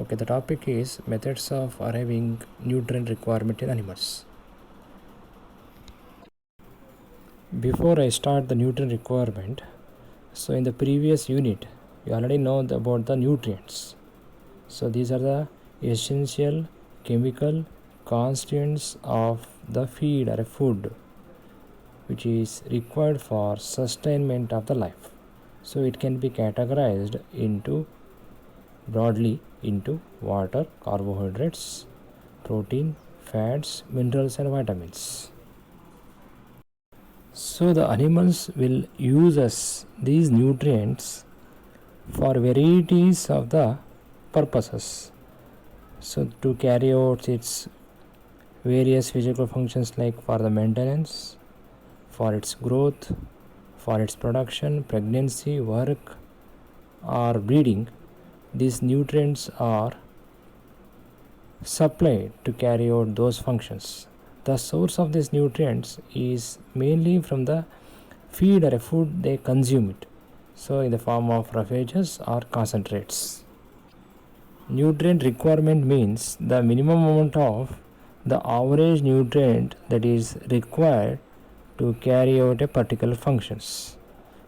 Okay, the topic is methods of arriving nutrient requirement in animals. Before I start the nutrient requirement, so in the previous unit, you already know about the nutrients. So these are the essential chemical constituents of the feed or a food which is required for sustainment of the life. So it can be categorized into broadly into water, carbohydrates, protein, fats, minerals and vitamins. So the animals will use these nutrients for varieties of the purposes. So to carry out its various physical functions like for the maintenance, for its growth, for its production, pregnancy, work or breeding, these nutrients are supplied to carry out those functions. The source of these nutrients is mainly from the feed or a food they consume it, so in the form of roughagages or concentrates. Nutrient requirement means the minimum amount of the average nutrient that is required to carry out a particular functions.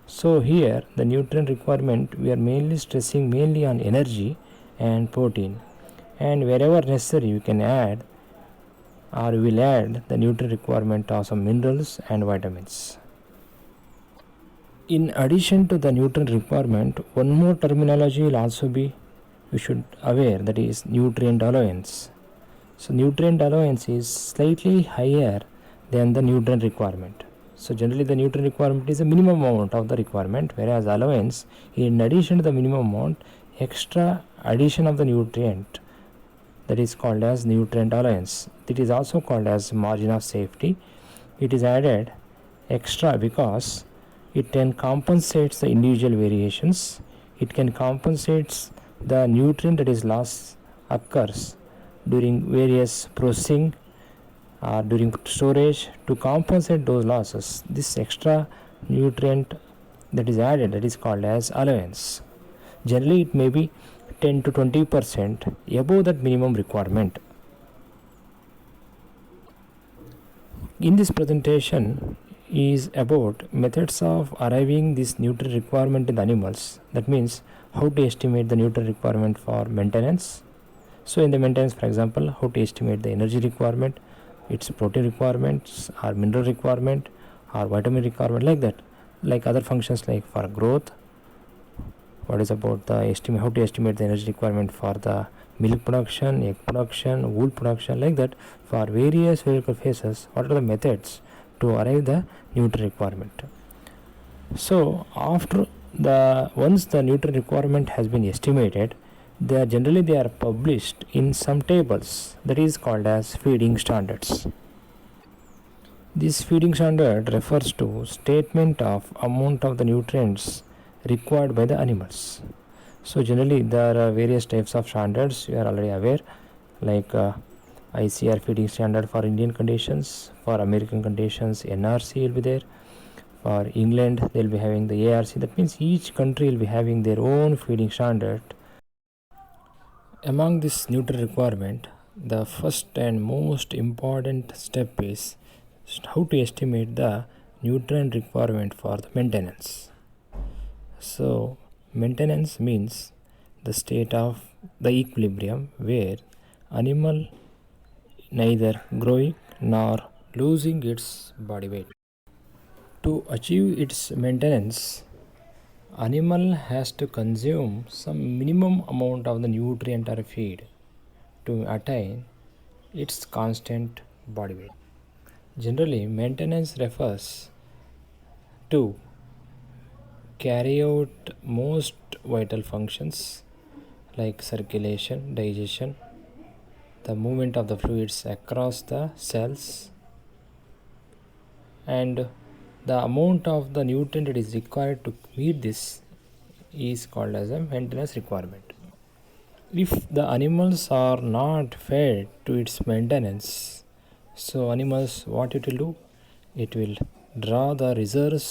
So here the nutrient requirement we are mainly stressing mainly on energy and protein, and wherever necessary you can add or we will add the nutrient requirement of some minerals and vitamins. In addition to the nutrient requirement, one more terminology will also be you should aware, that is nutrient allowance. So nutrient allowance is slightly higher than the nutrient requirement. So generally the nutrient requirement is a minimum amount of the requirement, whereas allowance in addition to the minimum amount, extra addition of the nutrient, that is called as nutrient allowance. It is also called as margin of safety. It is added extra because it can compensate the individual variations. It can compensate the nutrient that is lost occurs during various processing or during storage. To compensate those losses, this extra nutrient that is added, that is called as allowance. Generally it may be 10 to 20% above that minimum requirement. In this presentation is about methods of arriving this nutrient requirement in the animals. That means how to estimate the nutrient requirement for maintenance. So in the maintenance, for example, how to estimate the energy requirement, its protein requirements or mineral requirement or vitamin requirement, like that. Like other functions like for growth, what is about the estimate, how to estimate the energy requirement for the milk production, egg production, wool production, like that. For various physical phases, what are the methods to arrive the nutrient requirement? So after once the nutrient requirement has been estimated, they are published in some tables, that is called as feeding standards. This feeding standard refers to statement of amount of the nutrients required by the animals. So generally there are various types of standards, you are already aware, like ICR feeding standard for Indian conditions, for American conditions NRC will be there, for England they will be having the ARC. That means each country will be having their own feeding standard. Among this nutrient requirement, the first and most important step is how to estimate the nutrient requirement for the maintenance. So maintenance means the state of the equilibrium where animal neither growing nor losing its body weight. To achieve its maintenance, animal has to consume some minimum amount of the nutrient or feed to attain its constant body weight. Generally, maintenance refers to carry out most vital functions like circulation, digestion, the movement of the fluids across the cells, and the amount of the nutrient that is required to meet this is called as a maintenance requirement. If the animals are not fed to its maintenance, so animals, what it will do, it will draw the reserve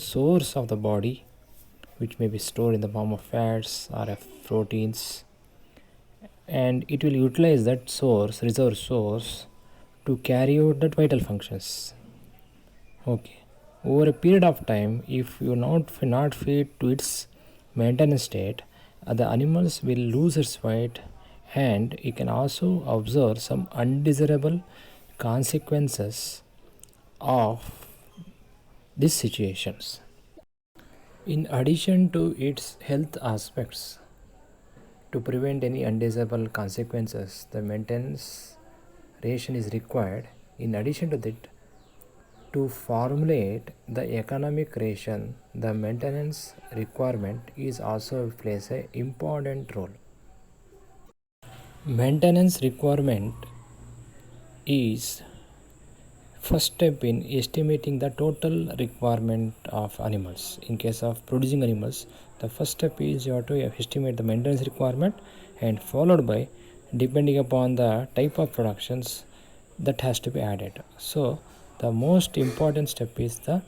source of the body, which may be stored in the form of fats or of proteins and it will utilize that source, reserve source, to carry out that vital functions. Okay. Over a period of time, if you not feed to its maintenance state, the animals will lose its weight, and you can also observe some undesirable consequences of these situations. In addition to its health aspects, to prevent any undesirable consequences, the maintenance ration is required. In addition to that, to formulate the economic ration, the maintenance requirement is also plays a important role. Maintenance requirement is first step in estimating the total requirement of animals. In case of producing animals, the first step is you have to estimate the maintenance requirement, and followed by, depending upon the type of productions, that has to be added. So the most important step is the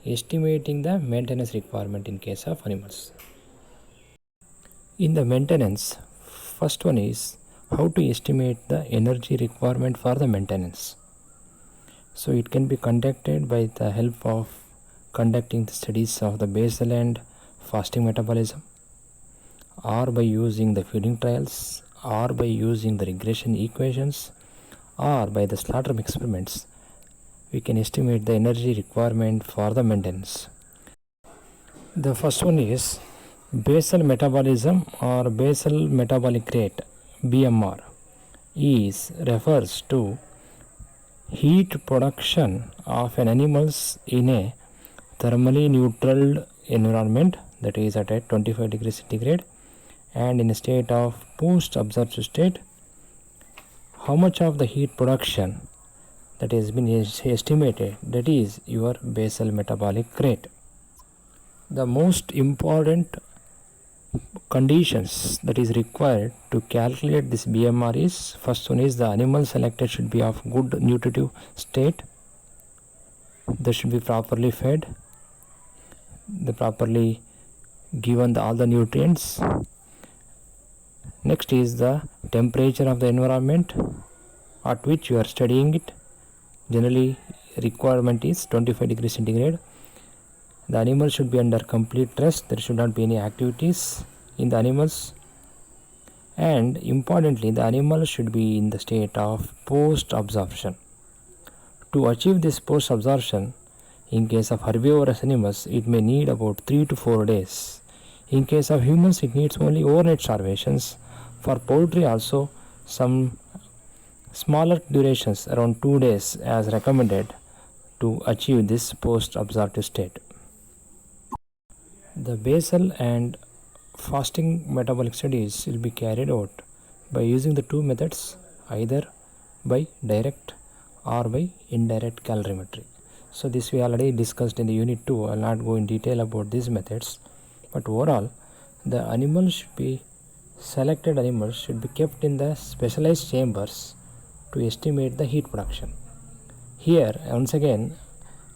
estimating the maintenance requirement in case of animals. In the maintenance, first one is how to estimate the energy requirement for the maintenance. So it can be conducted by the help of conducting the studies of the basal and fasting metabolism, or by using the feeding trials, or by using the regression equations, or by the slaughter experiments. We can estimate the energy requirement for the maintenance. The first one is basal metabolism or basal metabolic rate, BMR, is refers to heat production of an animals in a thermally neutral environment, that is at a 25 degrees centigrade, and in a state of post absorptive state. How much of the heat production that has been estimated, that is your basal metabolic rate. The most important conditions that is required to calculate this BMR is, first one is the animal selected should be of good nutritive state, they should be properly fed, they properly given all the nutrients. Next is the temperature of the environment at which you are studying it. Generally requirement is 25 degrees centigrade. The animal should be under complete rest, there should not be any activities in the animals, and importantly the animal should be in the state of post absorption. To achieve this post absorption, in case of herbivorous animals it may need about 3 to 4 days. In case of humans it needs only overnight starvations. For poultry also some smaller durations around 2 days as recommended to achieve this post absorptive state. The basal and fasting metabolic studies will be carried out by using the two methods, either by direct or by indirect calorimetry. So this we already discussed in the unit 2. I will not go in detail about these methods, but overall the selected animals should be kept in the specialized chambers to estimate the heat production. Here once again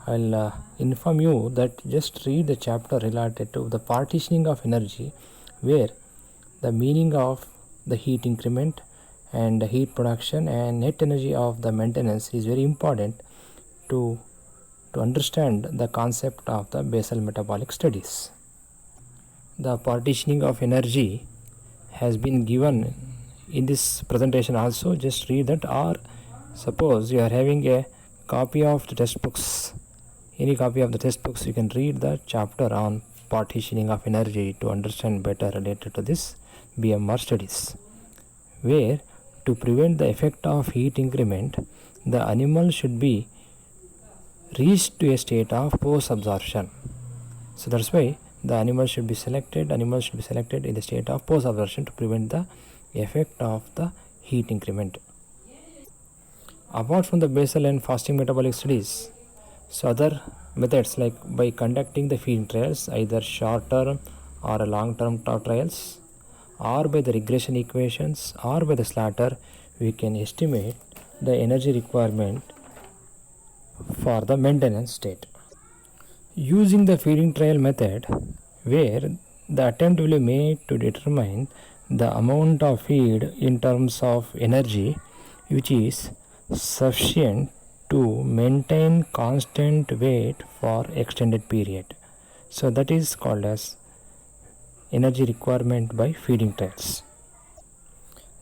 I will inform you that just read the chapter related to the partitioning of energy, where the meaning of the heat increment and the heat production and net energy of the maintenance is very important to understand the concept of the basal metabolic studies. The partitioning of energy has been given in this presentation also. Just read that, or suppose you are having a copy of the textbooks, any copy of the textbooks, you can read the chapter on partitioning of energy to understand better related to this BMR studies, where to prevent the effect of heat increment the animal should be reached to a state of post absorption. So that's why the animal should be selected in the state of post absorption to prevent the effect of the heat increment. Apart from the basal and fasting metabolic studies, so other methods like by conducting the feeding trials, either short term or long term trials, or by the regression equations, or by the slaughter, we can estimate the energy requirement for the maintenance state. Using the feeding trial method, where the attempt will be made to determine the amount of feed in terms of energy which is sufficient to maintain constant weight for extended period. So that is called as energy requirement by feeding trials.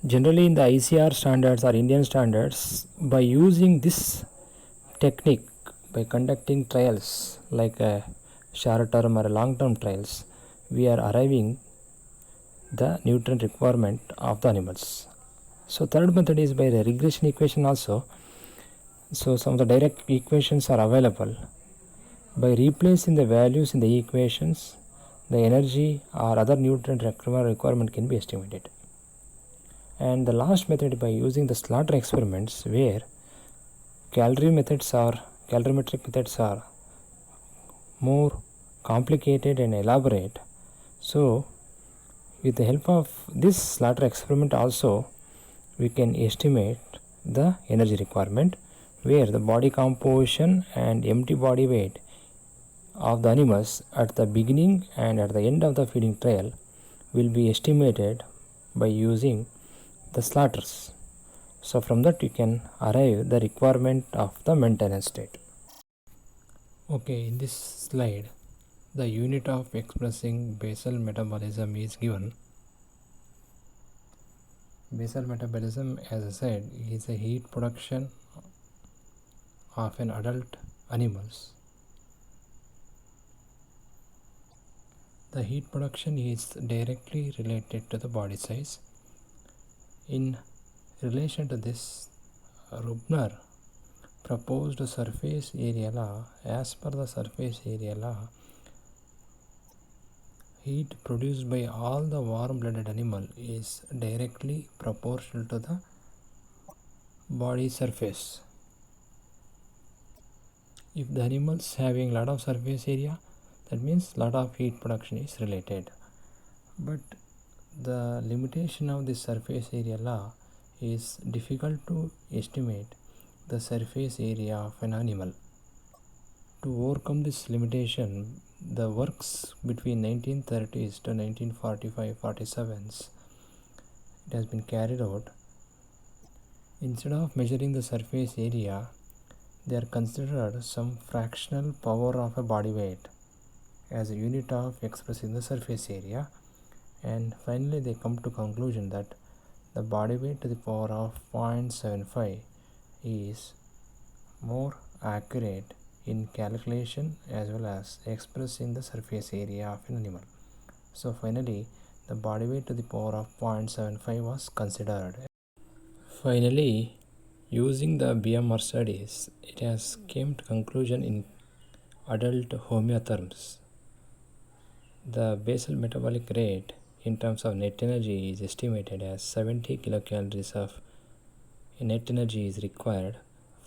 Generally in the ICR standards or Indian standards, by using this technique, by conducting trials like a short term or long term trials, we are arriving the nutrient requirement of the animals. So third method is by the regression equation also. So some of the direct equations are available. By replacing the values in the equations, the energy or other nutrient requirement can be estimated. And the last method by using the slaughter experiments, where calorimetric methods are more complicated and elaborate. So with the help of this slaughter experiment also, we can estimate the energy requirement, where the body composition and empty body weight of the animals at the beginning and at the end of the feeding trial will be estimated by using the slaughters. So from that you can arrive the requirement of the maintenance state. Okay, in this slide the unit of expressing basal metabolism is given. Basal metabolism, as I said, is a heat production of an adult animals. The heat production is directly related to the body size. In relation to this, Rubner proposed surface area law. As per the surface area law, heat produced by all the warm-blooded animal is directly proportional to the body surface. If the animals having lot of surface area, that means lot of heat production is related. But the limitation of this surface area law is difficult to estimate the surface area of an animal. To overcome this limitation, the works between 1930s to 1945-47s, it has been carried out. Instead of measuring the surface area, they are considered some fractional power of a body weight as a unit of expressing the surface area, and finally they come to conclusion that the body weight to the power of 0.75 is more accurate in calculation as well as expressing the surface area of an animal. So finally the body weight to the power of 0.75 was considered. Finally, using the BMR studies, it has came to conclusion in adult homeotherms. The basal metabolic rate in terms of net energy is estimated as 70 kilocalories of net energy is required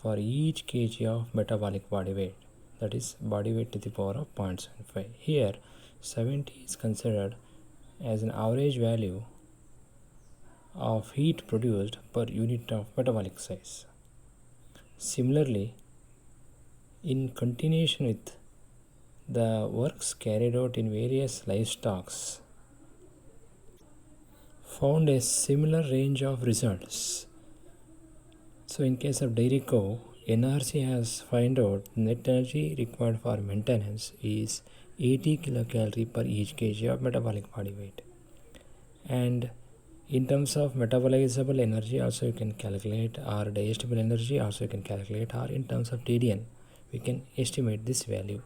for each kg of metabolic body weight, that is body weight to the power of 0.75. Here 70 is considered as an average value of heat produced per unit of metabolic size. Similarly, in continuation with the works carried out in various livestock, found a similar range of results. So in case of dairy cow, NRC has found out net energy required for maintenance is 80 kilocalorie per each kg of metabolic body weight. And in terms of metabolizable energy also you can calculate, or digestible energy also you can calculate, or in terms of TDN we can estimate this value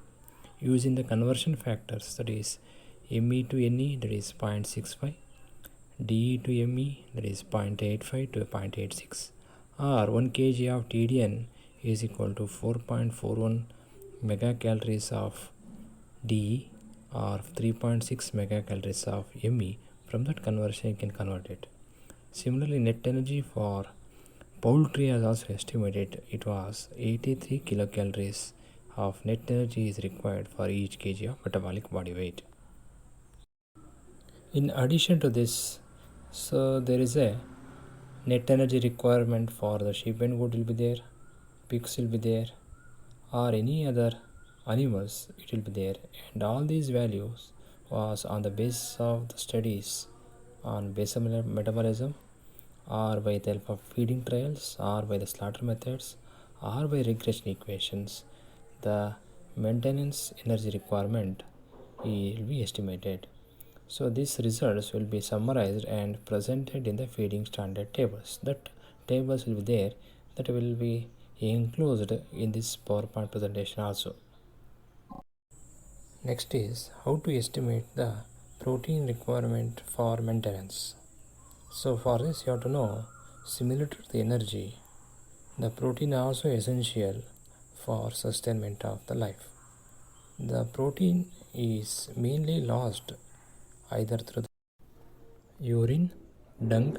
using the conversion factors, that is ME to NE, that is 0.65, DE to ME, that is 0.85 to 0.86, or 1 kg of TDN is equal to 4.41 megacalories of DE or 3.6 megacalories of ME. From that conversion you can convert it. Similarly, net energy for poultry is also estimated. It was 83 kilocalories of net energy is required for each kg of metabolic body weight. In addition to this, so there is a net energy requirement for the sheep and goat will be there, pigs will be there, or any other animals it will be there, and all these values was on the basis of the studies on basal metabolism, or by the help of feeding trials, or by the slaughter methods, or by regression equations, the maintenance energy requirement will be estimated. So these results will be summarized and presented in the feeding standard tables. That tables will be there, that will be enclosed in this PowerPoint presentation also. Next is how to estimate the protein requirement for maintenance. So for this you have to know, similar to the energy, the protein are also essential for sustainment of the life. The protein is mainly lost either through the urine, dung,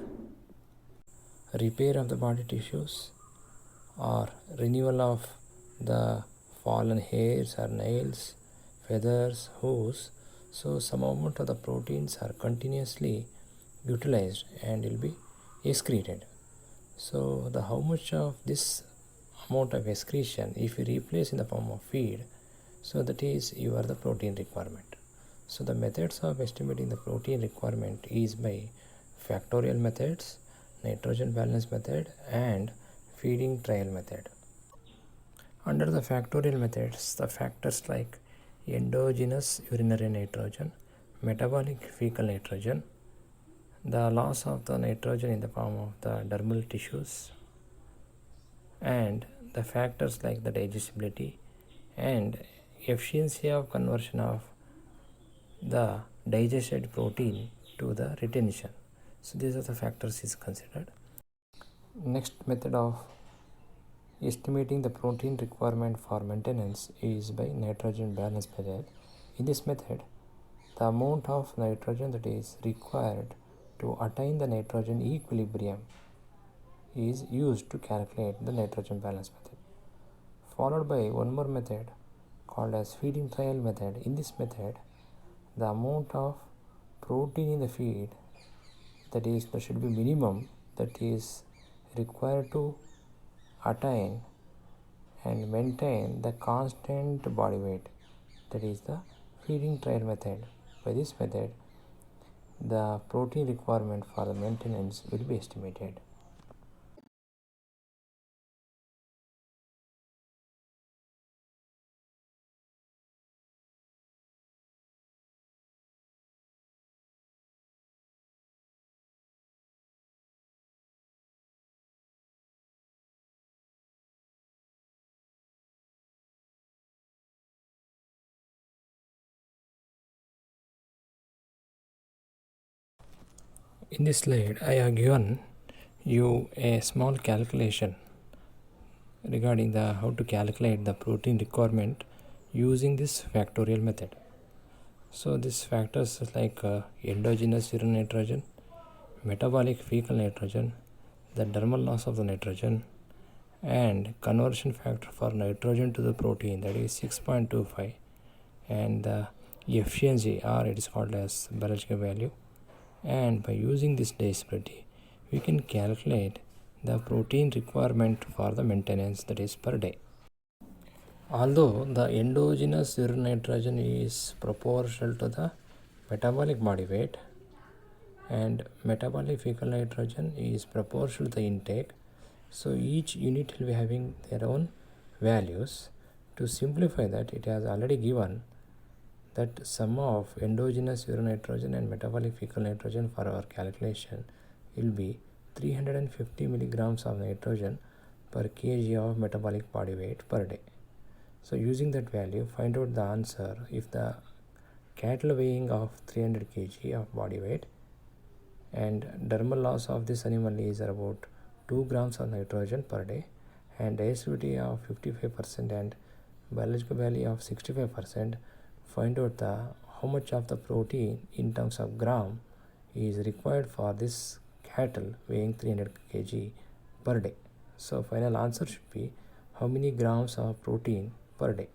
repair of the body tissues, or renewal of the fallen hairs or nails, feathers, hooves. So some amount of the proteins are continuously utilized and will be excreted. So the how much of this amount of excretion if you replace in the form of feed, so that is your the protein requirement. So the methods of estimating the protein requirement is by factorial methods, nitrogen balance method, and feeding trial method. Under the factorial methods, the factors like endogenous urinary nitrogen, metabolic fecal nitrogen, the loss of the nitrogen in the form of the dermal tissues, and the factors like the digestibility and efficiency of conversion of the digested protein to the retention. So these are the factors is considered. Next method of estimating the protein requirement for maintenance is by nitrogen balance method. In this method, the amount of nitrogen that is required to attain the nitrogen equilibrium is used to calculate the nitrogen balance method. Followed by one more method called as feeding trial method. In this method, the amount of protein in the feed that should be minimum that is required to attain and maintain the constant body weight, that is the feeding trial method. By this method, the protein requirement for the maintenance will be estimated. In this slide, I have given you a small calculation regarding the how to calculate the protein requirement using this factorial method. So these factors like endogenous urine nitrogen, metabolic fecal nitrogen, the dermal loss of the nitrogen, and conversion factor for nitrogen to the protein, that is 6.25, and the efficiency, or it is called as biological value. And by using this digestibility, we can calculate the protein requirement for the maintenance, that is per day. Although the endogenous urine nitrogen is proportional to the metabolic body weight and metabolic fecal nitrogen is proportional to the intake, so each unit will be having their own values. To simplify that, it has already given that sum of endogenous urine nitrogen and metabolic fecal nitrogen for our calculation will be 350 milligrams of nitrogen per kg of metabolic body weight per day. So using that value, find out the answer. If the cattle weighing of 300 kg of body weight and dermal loss of this animal is about 2 grams of nitrogen per day, and digestibility of 55% and biological value of 65%, find out the how much of the protein in terms of gram is required for this cattle weighing 300 kg per day. So final answer should be how many grams of protein per day.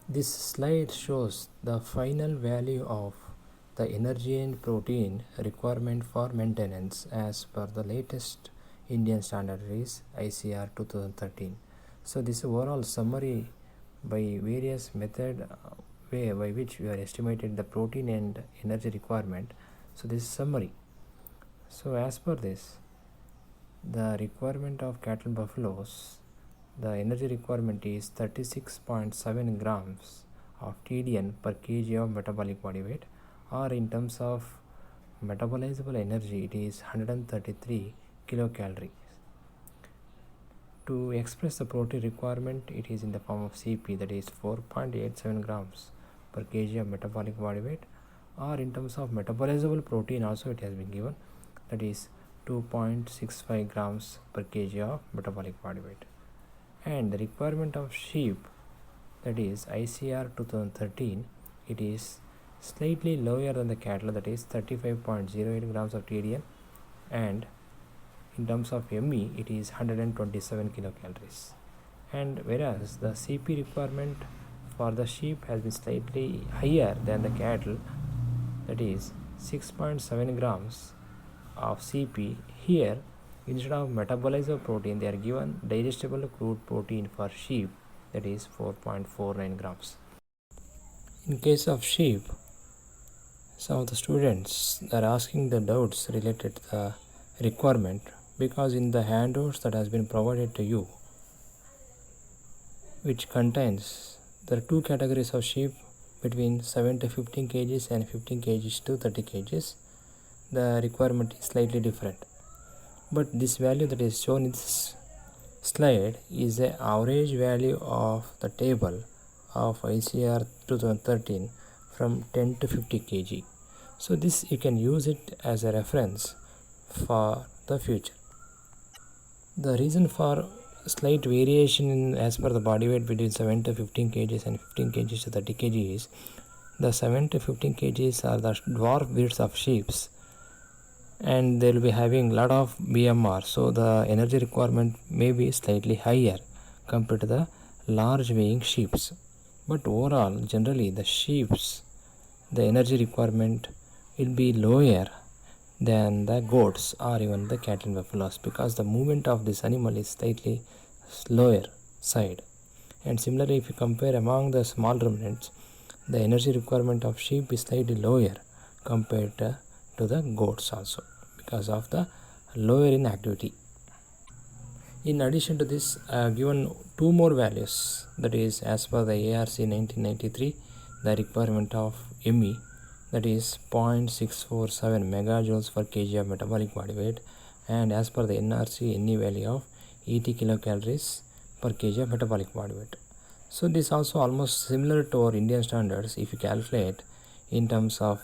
This slide shows the final value of the energy and protein requirement for maintenance as per the latest Indian standard is ICR 2013. So this is overall summary by various method way by which we are estimated the protein and energy requirement. So this is summary. So as per this, the requirement of cattle buffaloes, the energy requirement is 36.7 grams of TDN per kg of metabolic body weight, or in terms of metabolizable energy it is 133 kilocalories. To express the protein requirement, it is in the form of CP, that is 4.87 grams per kg of metabolic body weight, or in terms of metabolizable protein also it has been given, that is 2.65 grams per kg of metabolic body weight. And the requirement of sheep, that is ICR 2013, it is slightly lower than the cattle, that is 35.08 grams of TDN, and in terms of ME it is 127 kilocalories. And whereas the CP requirement for the sheep has been slightly higher than the cattle, that is 6.7 grams of CP. Here, instead of metabolizable protein, they are given digestible crude protein for sheep, that is 4.49 grams. In case of sheep, some of the students are asking the doubts related to the requirement, because in the handouts that has been provided to you, which contains there are two categories of sheep between 7 to 15 kgs and 15 kgs to 30 kgs. The requirement is slightly different, but this value that is shown in this slide is the average value of the table of ICR 2013 from 10 to 50 kg. So this you can use it as a reference for the future. The reason for slight variation in as per the body weight between 7 to 15 kgs and 15 kgs to 30 kg is the 7 to 15 kgs are the dwarf breeds of sheep, and they will be having lot of BMR, so the energy requirement may be slightly higher compared to the large weighing sheep. But overall, generally the sheep, the energy requirement will be lower than the goats or even the cattle and buffaloes, because the movement of this animal is slightly slower side. And similarly, if you compare among the small ruminants, the energy requirement of sheep is slightly lower compared to the goats also, because of the lower in activity. In addition to this, I have given two more values, that is as per the ARC 1993, the requirement of ME, that is 0.647 megajoules per kg of metabolic body weight, and as per the NRC NE value of 80 kilocalories per kg of metabolic body weight. So this also almost similar to our Indian standards. If you calculate in terms of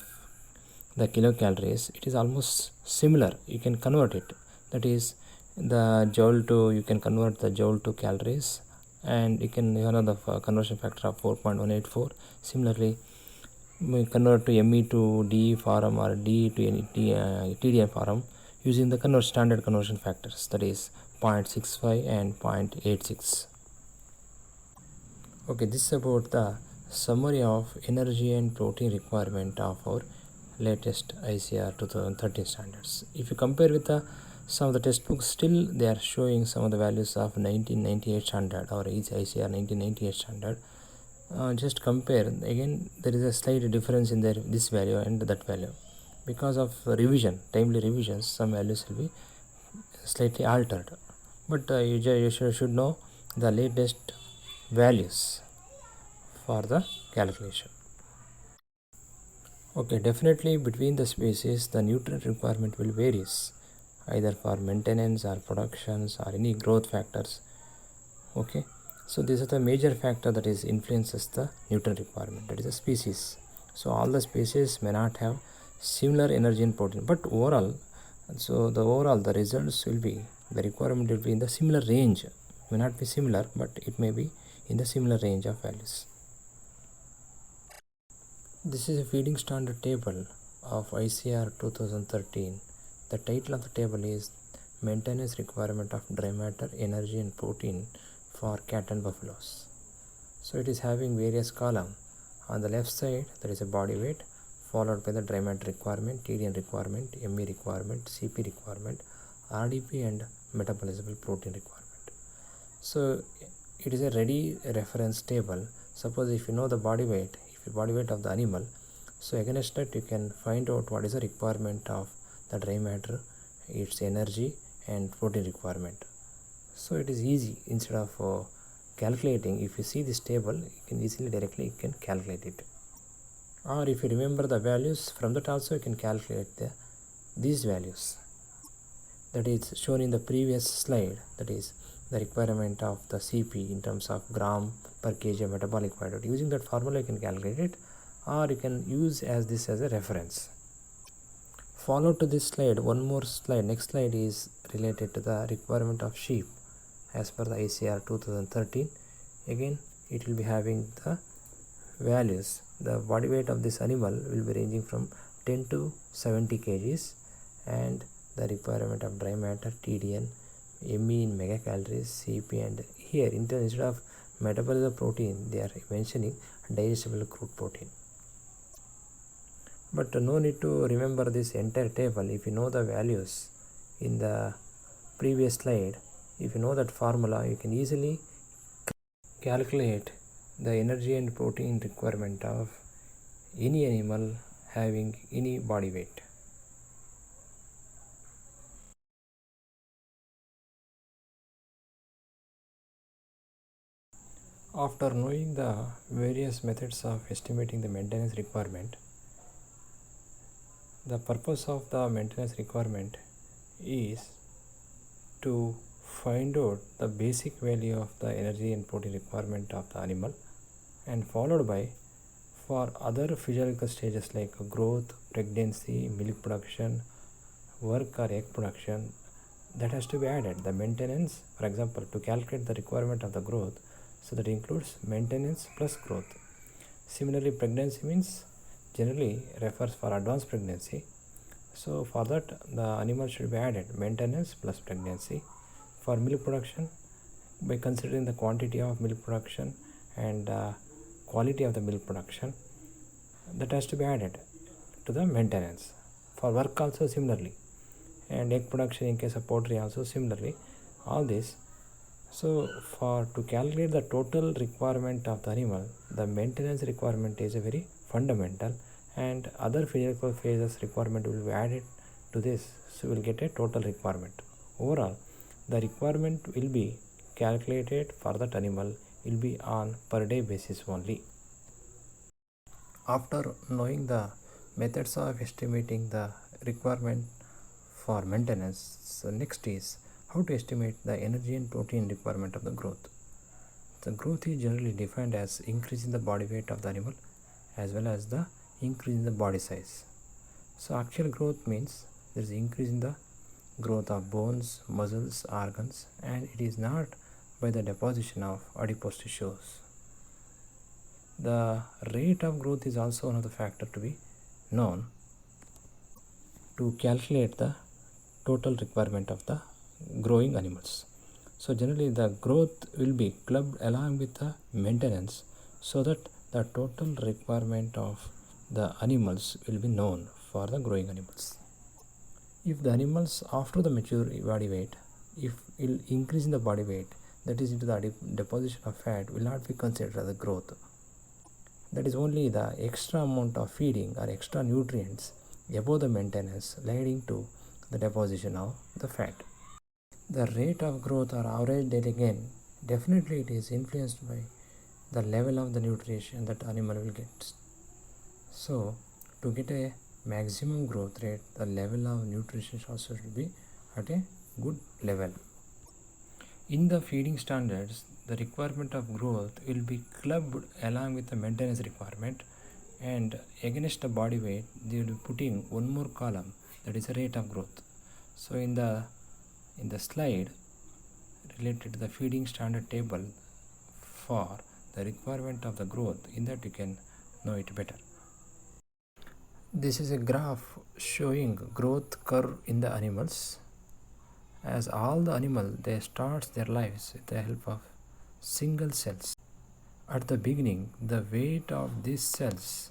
the kilocalories, it is almost similar. You can convert it, that is the joule to, you can convert the joule to calories, and you can the conversion factor of 4.184. Similarly, we convert to ME to DE form or DE to TDN form using the standard conversion factors, that is 0.65 and 0.86. Okay, this is about the summary of energy and protein requirement of our latest ICR 2013 standards. If you compare with some of the textbooks, still they are showing some of the values of 1998 standard or ICR 1998 standard. Just compare again, there is a slight difference in this value and that value. Because of revision, timely revisions, some values will be slightly altered, but you should know the latest values for the calculation. Okay, definitely between the species the nutrient requirement will varies, either for maintenance or productions or any growth factors. Okay, so this is the major factor that is influences the nutrient requirement, that is the species. So all the species may not have similar energy and protein, but overall, so the results will be, the requirement will be in the similar range, may not be similar, but it may be in the similar range of values. This is a feeding standard table of ICR 2013. The title of the table is Maintenance Requirement of Dry Matter, Energy and Protein for Cat and Buffaloes. So it is having various columns. On the left side there is a body weight, followed by the dry matter requirement, TDN requirement, ME requirement, CP requirement, RDP and metabolizable protein requirement. So it is a ready reference table. Suppose if you know the body weight, if the body weight of the animal, So against that you can find out what is the requirement of the dry matter, its energy and protein requirement. So it is easy. Instead of calculating, if you see this table, you can easily directly you can calculate it. Or if you remember the values, from that also you can calculate these values that is shown in the previous slide, that is the requirement of the CP in terms of gram per kg of metabolic fat. Using that formula you can calculate it, or you can use as this as a reference. Follow to this slide, one more slide. Next slide is related to the requirement of sheep as per the ICR 2013. Again it will be having the values. The body weight of this animal will be ranging from 10 to 70 kgs, and the requirement of dry matter, TDN, ME in megacalories, CP, and here instead of metabolism protein they are mentioning digestible crude protein. But no need to remember this entire table. If you know the values in the previous slide, if you know that formula, you can easily calculate the energy and protein requirement of any animal having any body weight. After knowing the various methods of estimating the maintenance requirement, the purpose of the maintenance requirement is to find out the basic value of the energy and protein requirement of the animal, and followed by for other physiological stages like growth, pregnancy, milk production, work or egg production, that has to be added. The maintenance, for example, to calculate the requirement of the growth, so that includes maintenance plus growth. Similarly, pregnancy means generally refers for advanced pregnancy. So for that the animal should be added maintenance plus pregnancy. For milk production, by considering the quantity of milk production and quality of the milk production, that has to be added to the maintenance. For work also similarly, and egg production in case of poultry also similarly, all this. So for to calculate the total requirement of the animal, the maintenance requirement is a very fundamental, and other physical phases requirement will be added to this, so we will get a total requirement. Overall the requirement will be calculated for that animal will be on per day basis only. After knowing the methods of estimating the requirement for maintenance, so next is how to estimate the energy and protein requirement of the growth. The growth is generally defined as increase in the body weight of the animal as well as the increase in the body size. So actual growth means there is increase in the growth of bones, muscles, organs, and it is not by the deposition of adipose tissues. The rate of growth is also one of the factor to be known to calculate the total requirement of the growing animals. So generally the growth will be clubbed along with the maintenance, so that the total requirement of the animals will be known for the growing animals. If the animals after the mature body weight, if it will increase in the body weight, that is into the deposition of fat, will not be considered as a growth. That is only the extra amount of feeding or extra nutrients above the maintenance leading to the deposition of the fat. The rate of growth or average daily gain, definitely it is influenced by the level of the nutrition that animal will get. So to get a maximum growth rate, the level of nutrition also should be at a good level. In the feeding standards, the requirement of growth will be clubbed along with the maintenance requirement, and against the body weight they will be putting one more column, that is a rate of growth. So in the slide related to the feeding standard table for the requirement of the growth, in that you can know it better. This is a graph showing growth curve in the animals. As all the animal, they start their lives with the help of single cells. At the beginning, the weight of these cells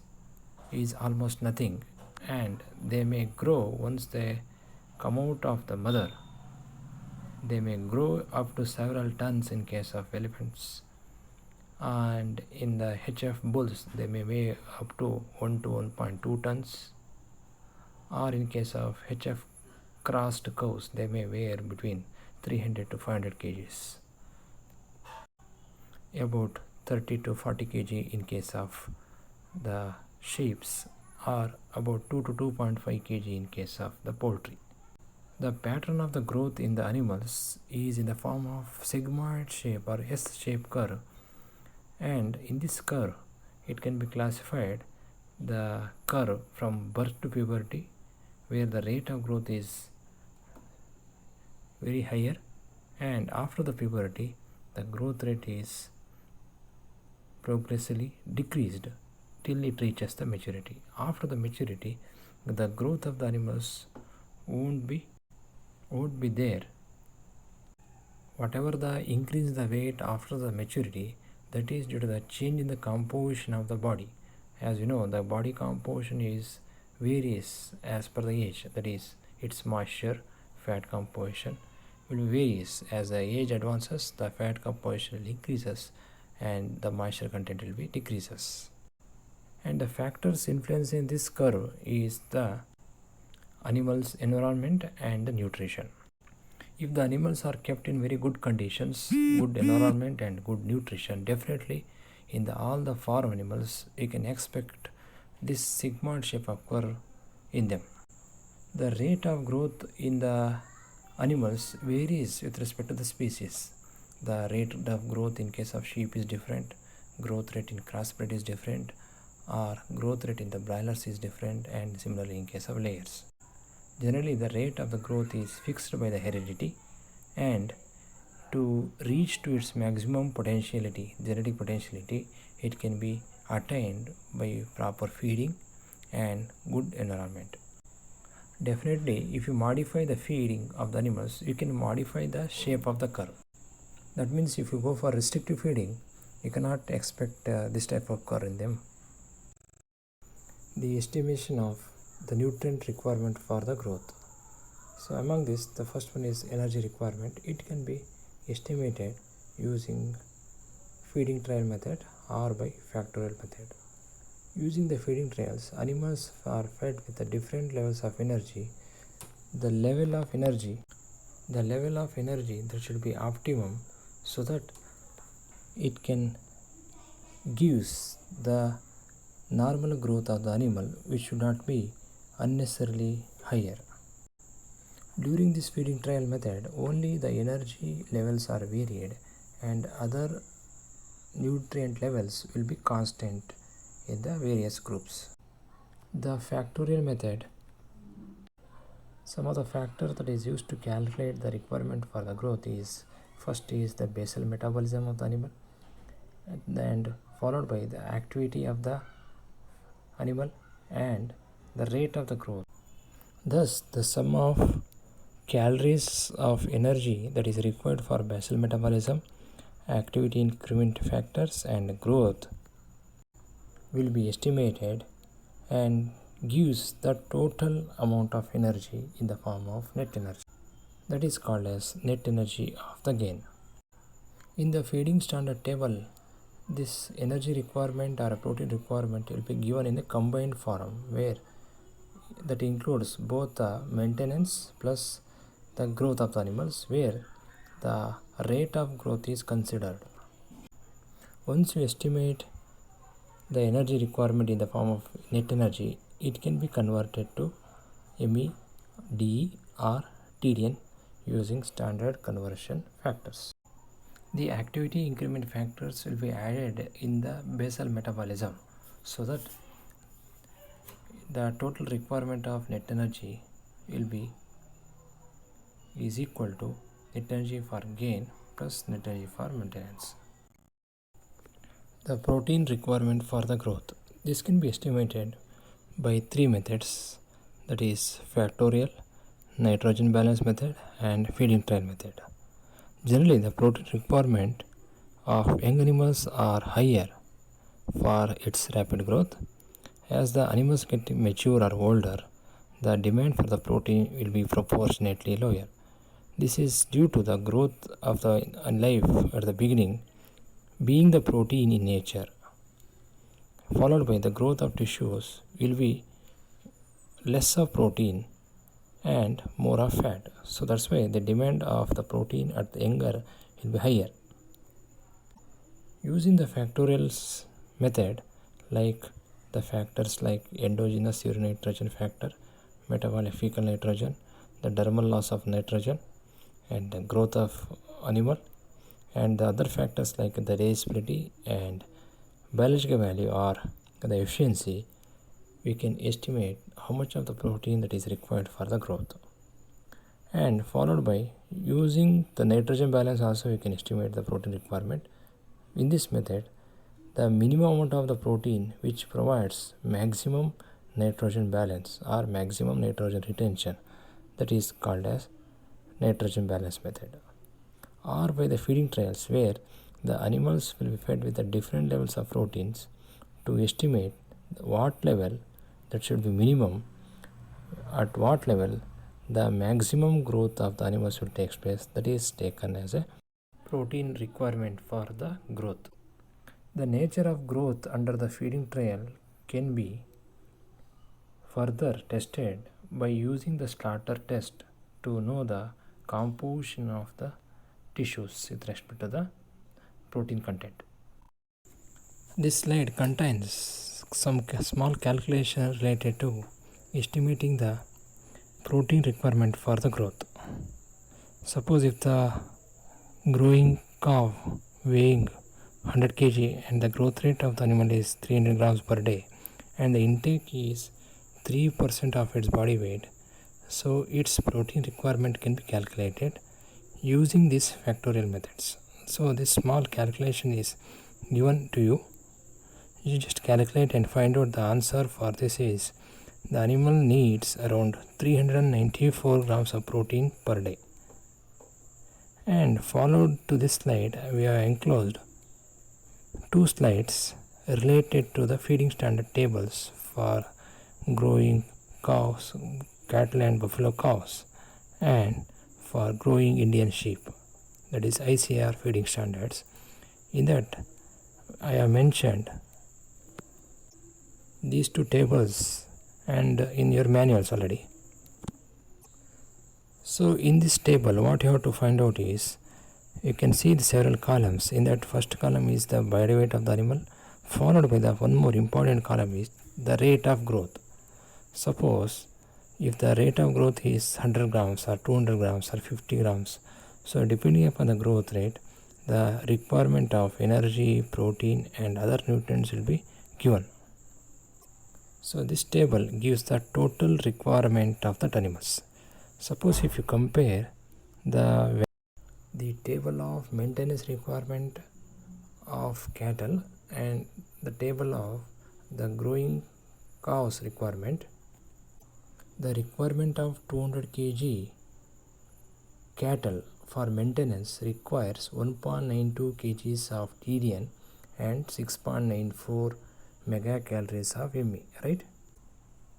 is almost nothing, and they may grow once they come out of the mother. They may grow up to several tons in case of elephants, and in the HF bulls they may weigh up to 1 to 1.2 tons, or in case of HF crossed cows they may weigh between 300 to 500 kgs, about 30 to 40 kg in case of the sheeps, or about 2 to 2.5 kg in case of the poultry. The pattern of the growth in the animals is in the form of sigmoid shape or S-shaped curve, and in this curve it can be classified the curve from birth to puberty, where the rate of growth is very higher, and after the puberty the growth rate is progressively decreased till it reaches the maturity. After the maturity the growth of the animals won't be there. Whatever the increase the weight after the maturity, that is due to the change in the composition of the body. As you know, the body composition is varies as per the age, that is its moisture, fat composition will varies. As the age advances the fat composition will increases and the moisture content will be decreases. And the factors influencing this curve is the animal's environment and the nutrition. If the animals are kept in very good conditions, good environment and good nutrition, definitely in all the farm animals we can expect this sigmoid shape occur in them. The rate of growth in the animals varies with respect to the species. The rate of growth in case of sheep is different, growth rate in crossbred is different, or growth rate in the broilers is different, and similarly in case of layers. Generally the rate of the growth is fixed by the heredity, and to reach to its maximum potentiality, genetic potentiality, it can be attained by proper feeding and good environment. Definitely if you modify the feeding of the animals, you can modify the shape of the curve. That means if you go for restrictive feeding, you cannot expect this type of curve in them. The estimation of the nutrient requirement for the growth. So among this, the first one is energy requirement. It can be estimated using feeding trial method or by factorial method. Using the feeding trials, animals are fed with the different levels of energy. The level of energy that should be optimum, so that it can gives the normal growth of the animal, which should not be unnecessarily higher. During this feeding trial method, only the energy levels are varied and other nutrient levels will be constant in the various groups. The factorial method, some of the factors that is used to calculate the requirement for the growth is, first is the basal metabolism of the animal, and followed by the activity of the animal and the rate of the growth. Thus the sum of calories of energy that is required for basal metabolism, activity increment factors and growth will be estimated and gives the total amount of energy in the form of net energy. That is called as net energy of the gain. In the feeding standard table, this energy requirement or a protein requirement will be given in a combined form, where that includes both the maintenance plus the growth of the animals, where the rate of growth is considered. Once you estimate the energy requirement in the form of net energy, it can be converted to ME, DE or TDN using standard conversion factors. The activity increment factors will be added in the basal metabolism, so that the total requirement of net energy is equal to net energy for gain plus net energy for maintenance. The protein requirement for the growth. This can be estimated by three methods, that is factorial, nitrogen balance method and feeding trial method. Generally the protein requirement of young animals are higher for its rapid growth. As the animals get mature or older, the demand for the protein will be proportionately lower. This is due to the growth of the life at the beginning being the protein in nature, followed by the growth of tissues will be less of protein and more of fat. So that's why the demand of the protein at the younger will be higher. Using the factorials method, like the factors like endogenous urine nitrogen factor, metabolic fecal nitrogen, the dermal loss of nitrogen, and the growth of animal, and the other factors like the reversibility and biological value or the efficiency, we can estimate how much of the protein that is required for the growth. And followed by using the nitrogen balance also we can estimate the protein requirement. In this method, the minimum amount of the protein which provides maximum nitrogen balance or maximum nitrogen retention, that is called as nitrogen balance method. Or by the feeding trials where the animals will be fed with the different levels of proteins to estimate what level that should be minimum, at what level the maximum growth of the animals will take place, that is taken as a protein requirement for the growth. The nature of growth under the feeding trial can be further tested by using the starter test to know the composition of the tissues with respect to the protein content. This slide contains some small calculation related to estimating the protein requirement for the growth. Suppose if the growing cow weighing 100 kg and the growth rate of the animal is 300 grams per day and the intake is 3% of its body weight, so its protein requirement can be calculated using these factorial methods. So this small calculation is given to you. You just calculate and find out the answer for this is the animal needs around 394 grams of protein per day. And followed to this slide, we have enclosed two slides related to the feeding standard tables for growing cows, cattle and buffalo cows, and for growing Indian sheep, that is ICR feeding standards. In that I have mentioned these two tables and in your manuals already. So in this table what you have to find out is, you can see the several columns. In that first column is the body weight of the animal, followed by the one more important column is the rate of growth. Suppose if the rate of growth is 100 grams or 200 grams or 50 grams, so depending upon the growth rate, the requirement of energy, protein and other nutrients will be given. So this table gives the total requirement of the animals. Suppose if you compare the table of maintenance requirement of cattle and the table of the growing cows requirement, the requirement of 200 kg cattle for maintenance requires 1.92 kgs of TDN and 6.94 megacalories of ME, right?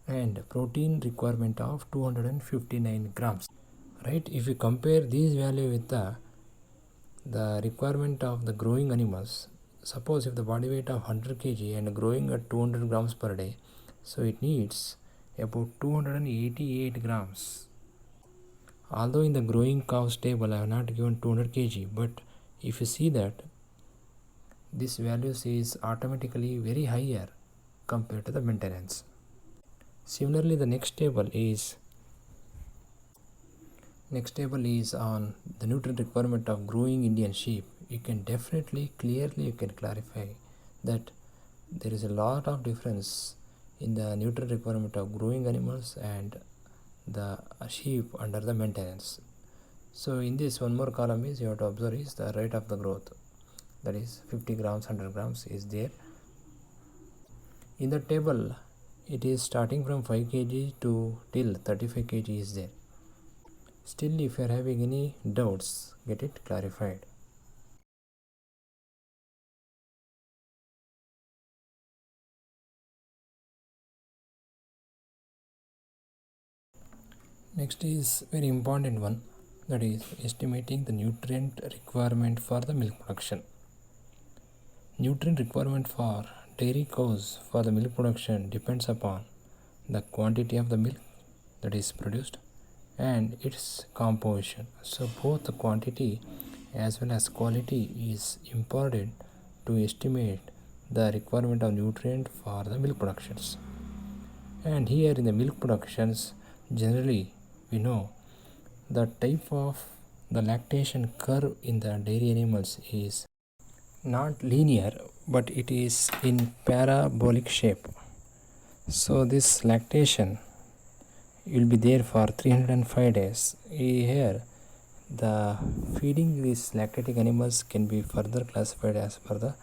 And protein requirement of 259 grams, right? If you compare these value with the requirement of the growing animals, suppose if the body weight of 100 kg and growing at 200 grams per day, so it needs about 288 grams. Although in the growing cows table I have not given 200 kg, but if you see that this value is automatically very higher compared to the maintenance. Similarly, the next table is on the nutrient requirement of growing Indian sheep. You can definitely clearly clarify that there is a lot of difference in the nutrient requirement of growing animals and the sheep under the maintenance. So in this one more column is you have to observe is the rate of the growth, that is 50 grams, 100 grams is there. In the table it is starting from 5 kg to till 35 kg is there. Still, if you are having any doubts, get it clarified. Next is very important one, that is estimating the nutrient requirement for the milk production. Nutrient requirement for dairy cows for the milk production depends upon the quantity of the milk that is produced and its composition. So both the quantity as well as quality is important to estimate the requirement of nutrient for the milk productions. And here in the milk productions, generally we know the type of the lactation curve in the dairy animals is not linear but it is in parabolic shape. So this lactation will be there for 305 days. Here the feeding these lactating animals can be further classified as per the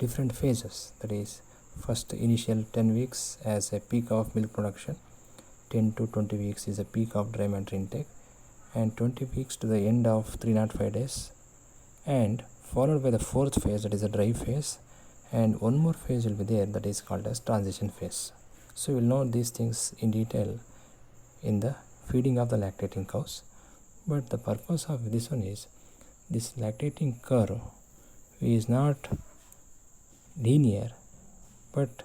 different phases, that is first initial 10 weeks as a peak of milk production, 10 to 20 weeks is a peak of dry matter intake, and 20 weeks to the end of 305 days, and followed by the fourth phase, that is a dry phase, and one more phase will be there, that is called as transition phase. So we'll know these things in detail in the feeding of the lactating cows, but the purpose of this one is this lactating curve is not linear, but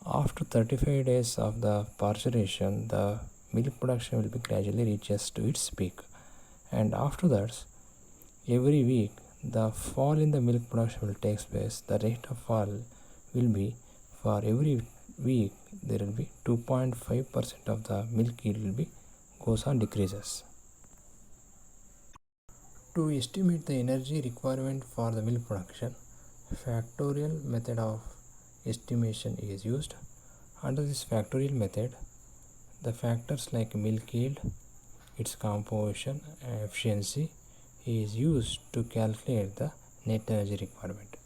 after 35 days of the parsuration the milk production will be gradually reaches to its peak, and after that every week the fall in the milk production will take place. The rate of fall will be, for every week there will be 2.5% of the milk yield will be goes on decreases. To estimate the energy requirement for the milk production, factorial method of estimation is used. Under this factorial method, the factors like milk yield, its composition and efficiency is used to calculate the net energy requirement.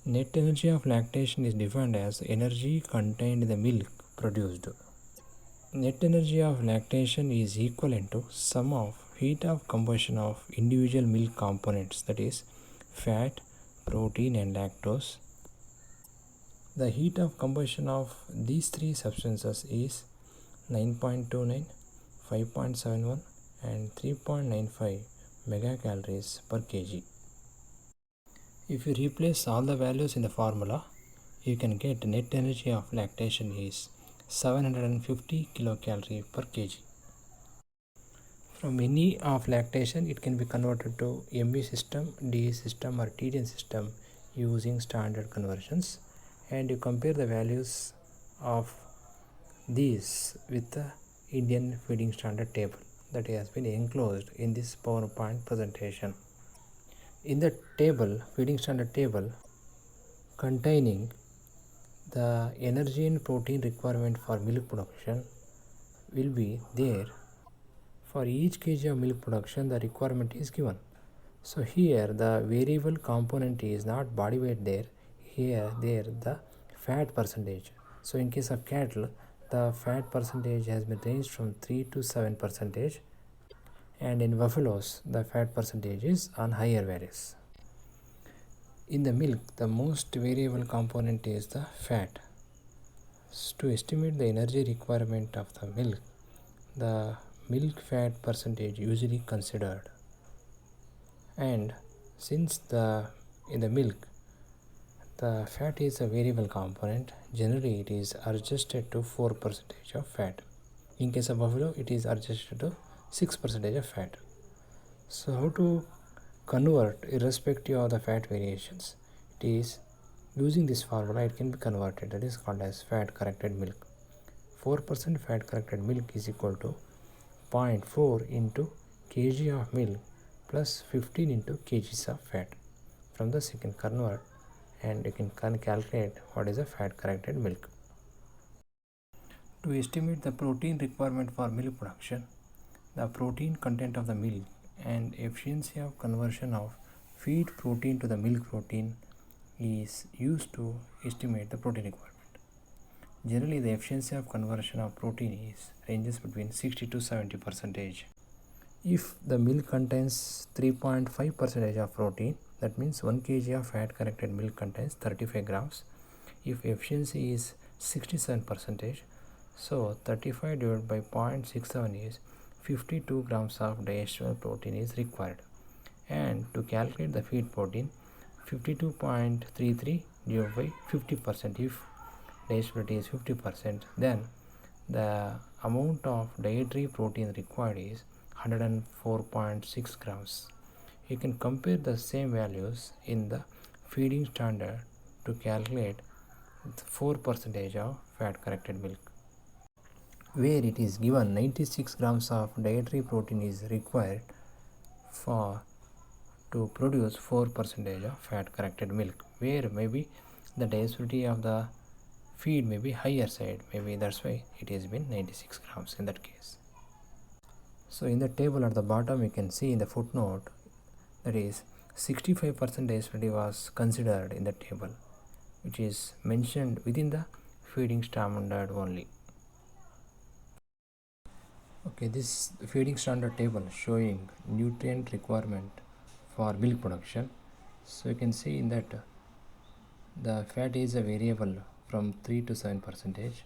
Net energy of lactation is defined as energy contained in the milk produced. Net energy of lactation is equivalent to sum of heat of combustion of individual milk components, that is fat, protein and lactose. The heat of combustion of these three substances is 9.29, 5.71 and 3.95 megacalories per kg. If you replace all the values in the formula, you can get net energy of lactation is 750 kilocalorie per kg. From any of lactation, it can be converted to ME system, DE system or TDN system using standard conversions, and you compare the values of these with the Indian feeding standard table that has been enclosed in this PowerPoint presentation. In the table, feeding standard table containing the energy and protein requirement for milk production will be there. For each kg of milk production, the requirement is given. So here the variable component is not body weight there, here there the fat percentage. So in case of cattle, the fat percentage has been ranged from 3 to 7%, and in buffaloes the fat percentage is on higher values. In the milk, the most variable component is the fat. To estimate the energy requirement of the milk fat percentage usually considered, and since in the milk the fat is a variable component, generally it is adjusted to 4% of fat. In case of buffalo, it is adjusted to 6% of fat. So how to convert irrespective of the fat variations? It is using this formula, it can be converted, that is called as fat corrected milk. 4% fat corrected milk is equal to 0.4 into kg of milk plus 15 into kgs of fat. From this you can convert and you can calculate what is a fat corrected milk. To estimate the protein requirement for milk production, the protein content of the milk and efficiency of conversion of feed protein to the milk protein is used to estimate the protein requirement. Generally, the efficiency of conversion of protein ranges between 60 to 70%. If the milk contains 3.5% of protein, that means 1 kg of fat corrected milk contains 35 grams. If efficiency is 67%, so 35 divided by 0.67 is 52 grams of digestible protein is required. And to calculate the feed protein, 52.33 divided by 50%. If digestibility is 50%, then the amount of dietary protein required is 104.6 grams. You can compare the same values in the feeding standard to calculate 4% of fat corrected milk, where it is given 96 grams of dietary protein is required for to produce 4% of fat corrected milk, where maybe the digestibility of the feed may be higher side, maybe that's why it has been 96 grams in that case. So in the table at the bottom you can see in the footnote that is 65% digestibility was considered in the table, which is mentioned within the feeding standard only. Okay, this feeding standard table showing nutrient requirement for milk production. So you can see in that the fat is a variable from 3 to 7%.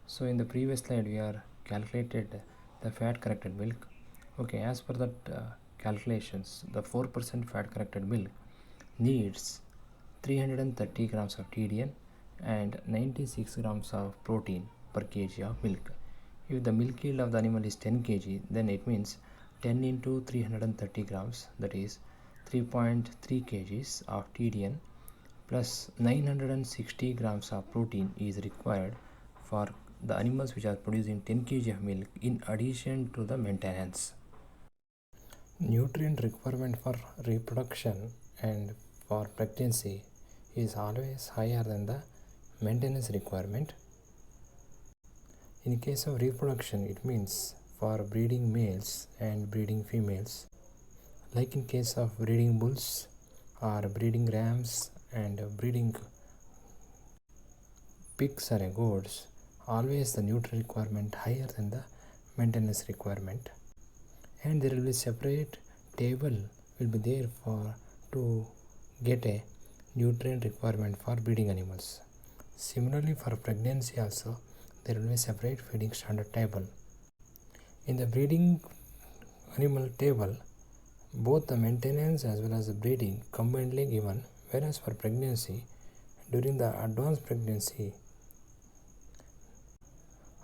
So in the previous slide we are calculated the fat corrected milk. Okay, as per that calculations, the 4% fat corrected milk needs 330 grams of TDN and 96 grams of protein per kg of milk. If the milk yield of the animal is 10 kg, then it means 10 into 330 grams, that is 3.3 kgs of TDN plus 960 grams of protein is required for the animals which are producing 10 kg of milk in addition to the maintenance. Nutrient requirement for reproduction and for pregnancy is always higher than the maintenance requirement. In case of reproduction, it means for breeding males and breeding females, like in case of breeding bulls or breeding rams and breeding pigs or goats, always the nutrient requirement higher than the maintenance requirement. And there will be separate table will be there for to get a nutrient requirement for breeding animals. Similarly, for pregnancy also there will be separate feeding standard table. In the breeding animal table, both the maintenance as well as the breeding combinedly given, whereas for pregnancy, during the advanced pregnancy,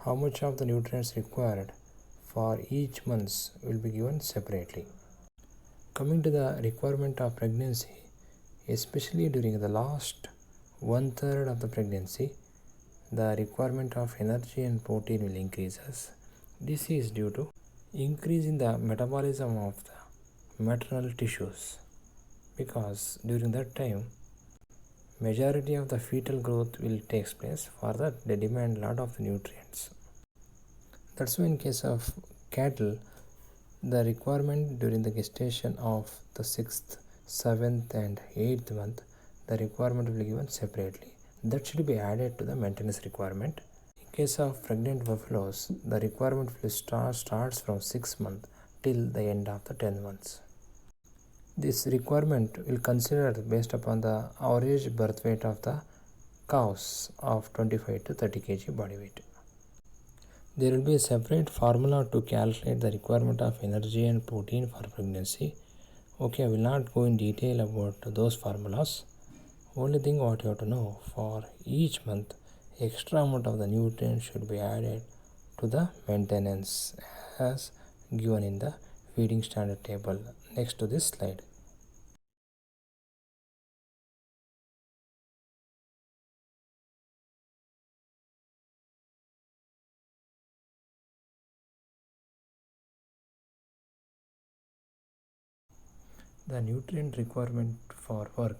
how much of the nutrients required for each month will be given separately. Coming to the requirement of pregnancy, especially during the last 1/3 of the pregnancy, the requirement of energy and protein will increases. This is due to increase in the metabolism of the maternal tissues, because during that time majority of the fetal growth will takes place. For that they demand lot of the nutrients. That's why in case of cattle, the requirement during the gestation of the 6th, 7th and 8th month, the requirement will be given separately. That should be added to the maintenance requirement. In case of pregnant buffaloes, the requirement will starts from 6 months till the end of the 10 months. This requirement will consider based upon the average birth weight of the cows of 25 to 30 kg body weight. There will be a separate formula to calculate the requirement of energy and protein for pregnancy. Okay, I will not go in detail about those formulas. Only thing what you have to know, for each month extra amount of the nutrients should be added to the maintenance as given in the feeding standard table next to this slide. The nutrient requirement for work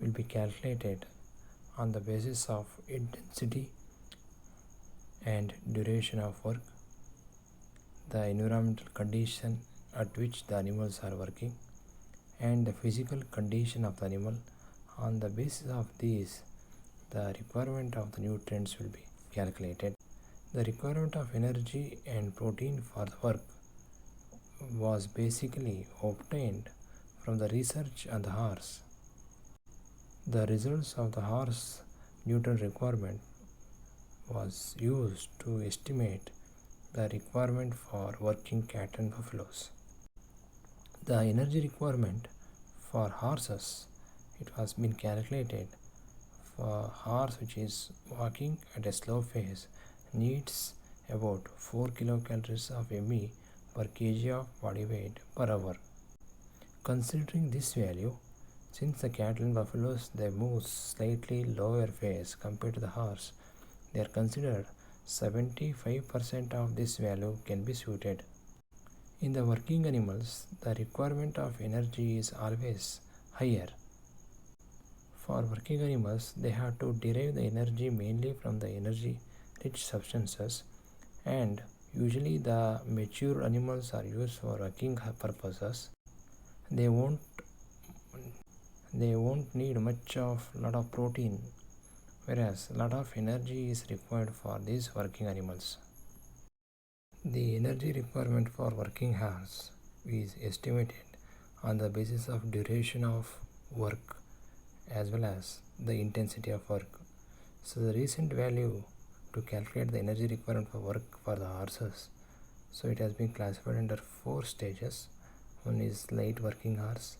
will be calculated on the basis of intensity and duration of work, the environmental condition at which the animals are working, and the physical condition of the animal. On the basis of these, the requirement of the nutrients will be calculated. The requirement of energy and protein for the work was basically obtained from the research on the horse. The results of the horse nutrient requirement was used to estimate the requirement for working cat and buffaloes. The energy requirement for horses it has been calculated for horse which is walking at a slow pace needs about 4 kilocalories of ME per kg of body weight per hour. Considering this value, since the cattle and buffaloes they move slightly lower pace compared to the horse, they are considered 75% of this value can be suited. In the working animals, the requirement of energy is always higher. For working animals, they have to derive the energy mainly from the energy rich substances, and usually the mature animals are used for working purposes. They won't need much of lot of protein, whereas lot of energy is required for these working animals. The energy requirement for working hours is estimated on the basis of duration of work as well as the intensity of work. So the recent value to calculate the energy requirement for work for the horses, so it has been classified under 4 stages. One is light working hours,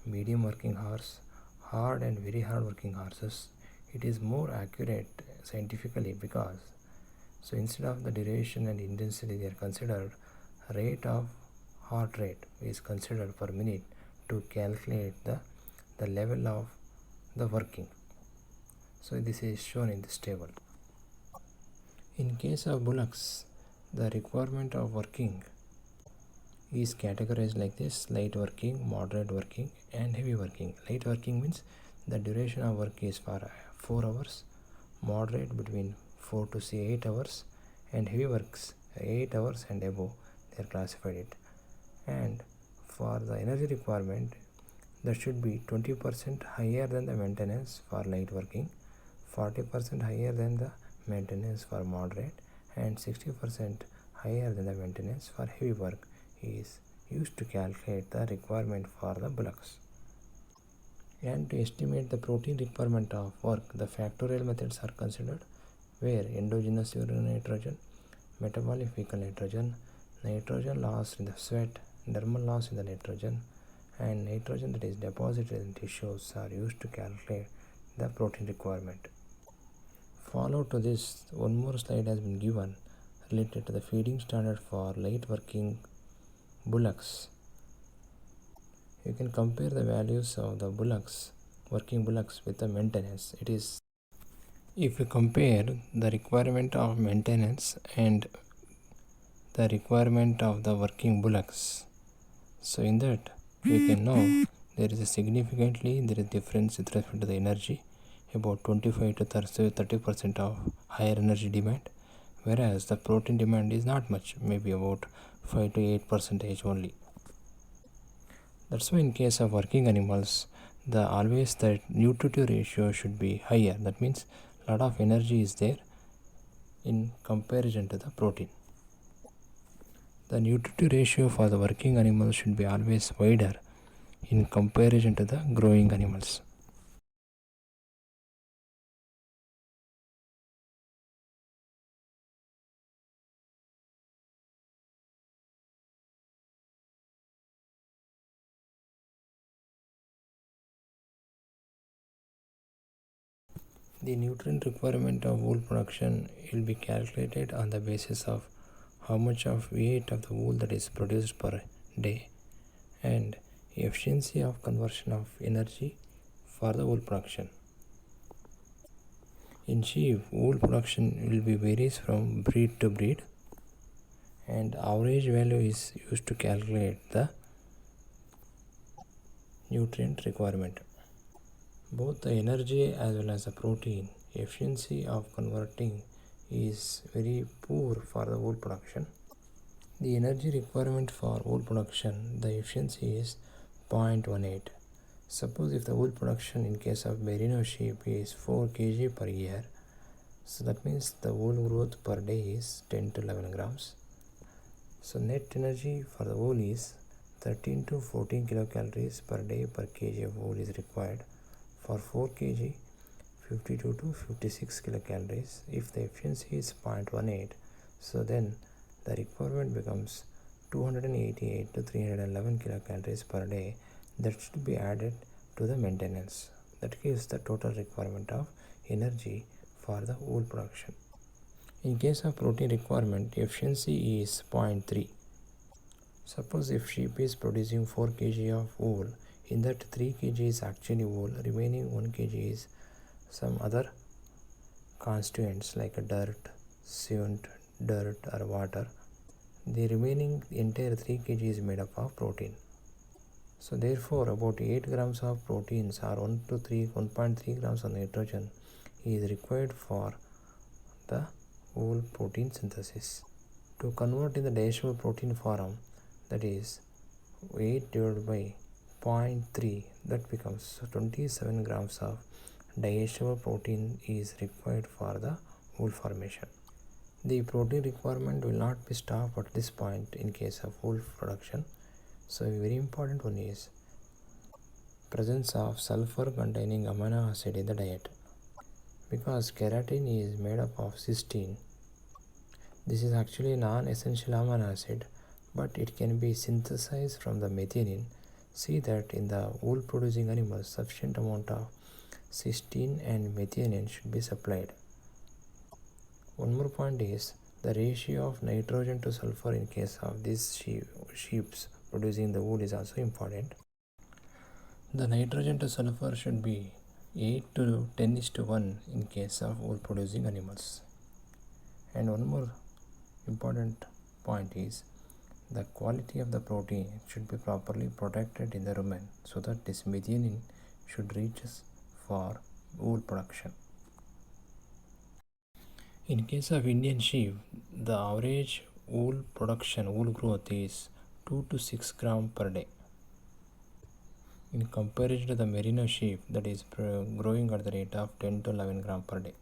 medium working hours, hard and very hard working horses. It is more accurate scientifically because so instead of the duration and intensity they are considered rate of heart rate is considered per minute to calculate the level of the working. So this is shown in this table. In case of bullocks, the requirement of working is categorized like this: light working, moderate working and heavy working. Light working means the duration of work is for 4 hours, moderate between 4 to 8 hours, and heavy works 8 hours and above, they are classified it. And for the energy requirement, that should be 20% higher than the maintenance for light working, 40% higher than the maintenance for moderate, and 60% higher than the maintenance for heavy work is used to calculate the requirement for the bullocks. And to estimate the protein requirement of work, the factorial methods are considered, where endogenous urinary nitrogen, metabolic fecal nitrogen, nitrogen loss in the sweat, dermal loss in the nitrogen, and nitrogen that is deposited in tissues are used to calculate the protein requirement. Follow to this, one more slide has been given related to the feeding standard for light working bullocks. You can compare the values of the bullocks, working bullocks, with the maintenance. It is, if you compare the requirement of maintenance and the requirement of the working bullocks, so in that you can know there is a significantly there is difference with respect to the energy, about 25 to 30% of higher energy demand, whereas the protein demand is not much, maybe about 5 to 8% only. That's why in case of working animals, the always the nutritive ratio should be higher. That means a lot of energy is there in comparison to the protein. The nutritive ratio for the working animals should be always wider in comparison to the growing animals. The nutrient requirement of wool production will be calculated on the basis of how much of weight of the wool that is produced per day and efficiency of conversion of energy for the wool production. In sheep, wool production will be varies from breed to breed, and average value is used to calculate the nutrient requirement. Both the energy as well as the protein efficiency of converting is very poor for the wool production. The energy requirement for wool production, the efficiency is 0.18. Suppose if the wool production in case of merino sheep is 4 kg per year, so that means the wool growth per day is 10 to 11 grams. So net energy for the wool is 13 to 14 kilocalories per day per kg of wool is required. For 4 kg, 52 to 56 kilocalories. If the efficiency is 0.18, so then the requirement becomes 288 to 311 kilocalories per day that should be added to the maintenance. that gives the total requirement of energy for the wool production. In case of protein requirement, efficiency is 0.3. Suppose if sheep is producing 4 kg of wool, in that 3 kg is actually wool, remaining 1 kg is some other constituents like dirt, cement, dirt or water. The remaining entire 3 kg is made up of protein. So therefore about 8 grams of proteins or 1.3 grams of nitrogen is required for the wool protein synthesis. To convert in the digestible protein form, that is 8 divided by 0.3, that becomes 27 grams of digestible protein is required for the wool formation. The protein requirement will not be stopped at this point in case of wool production. So a very important one is presence of sulfur containing amino acid in the diet. Because keratin is made up of cysteine, this is actually non-essential amino acid, but it can be synthesized from the methionine. See that in the wool producing animals sufficient amount of cysteine and methionine should be supplied. One more point is the ratio of nitrogen to sulfur in case of these sheeps producing the wool is also important. The nitrogen to sulfur should be 8 to 10:1 in case of wool producing animals. And one more important point is the quality of the protein should be properly protected in the rumen so that this methionine should reach us for wool production. In case of Indian sheep, the average wool growth is 2 to 6 gram per day. In comparison to the merino sheep that is growing at the rate of 10 to 11 gram per day.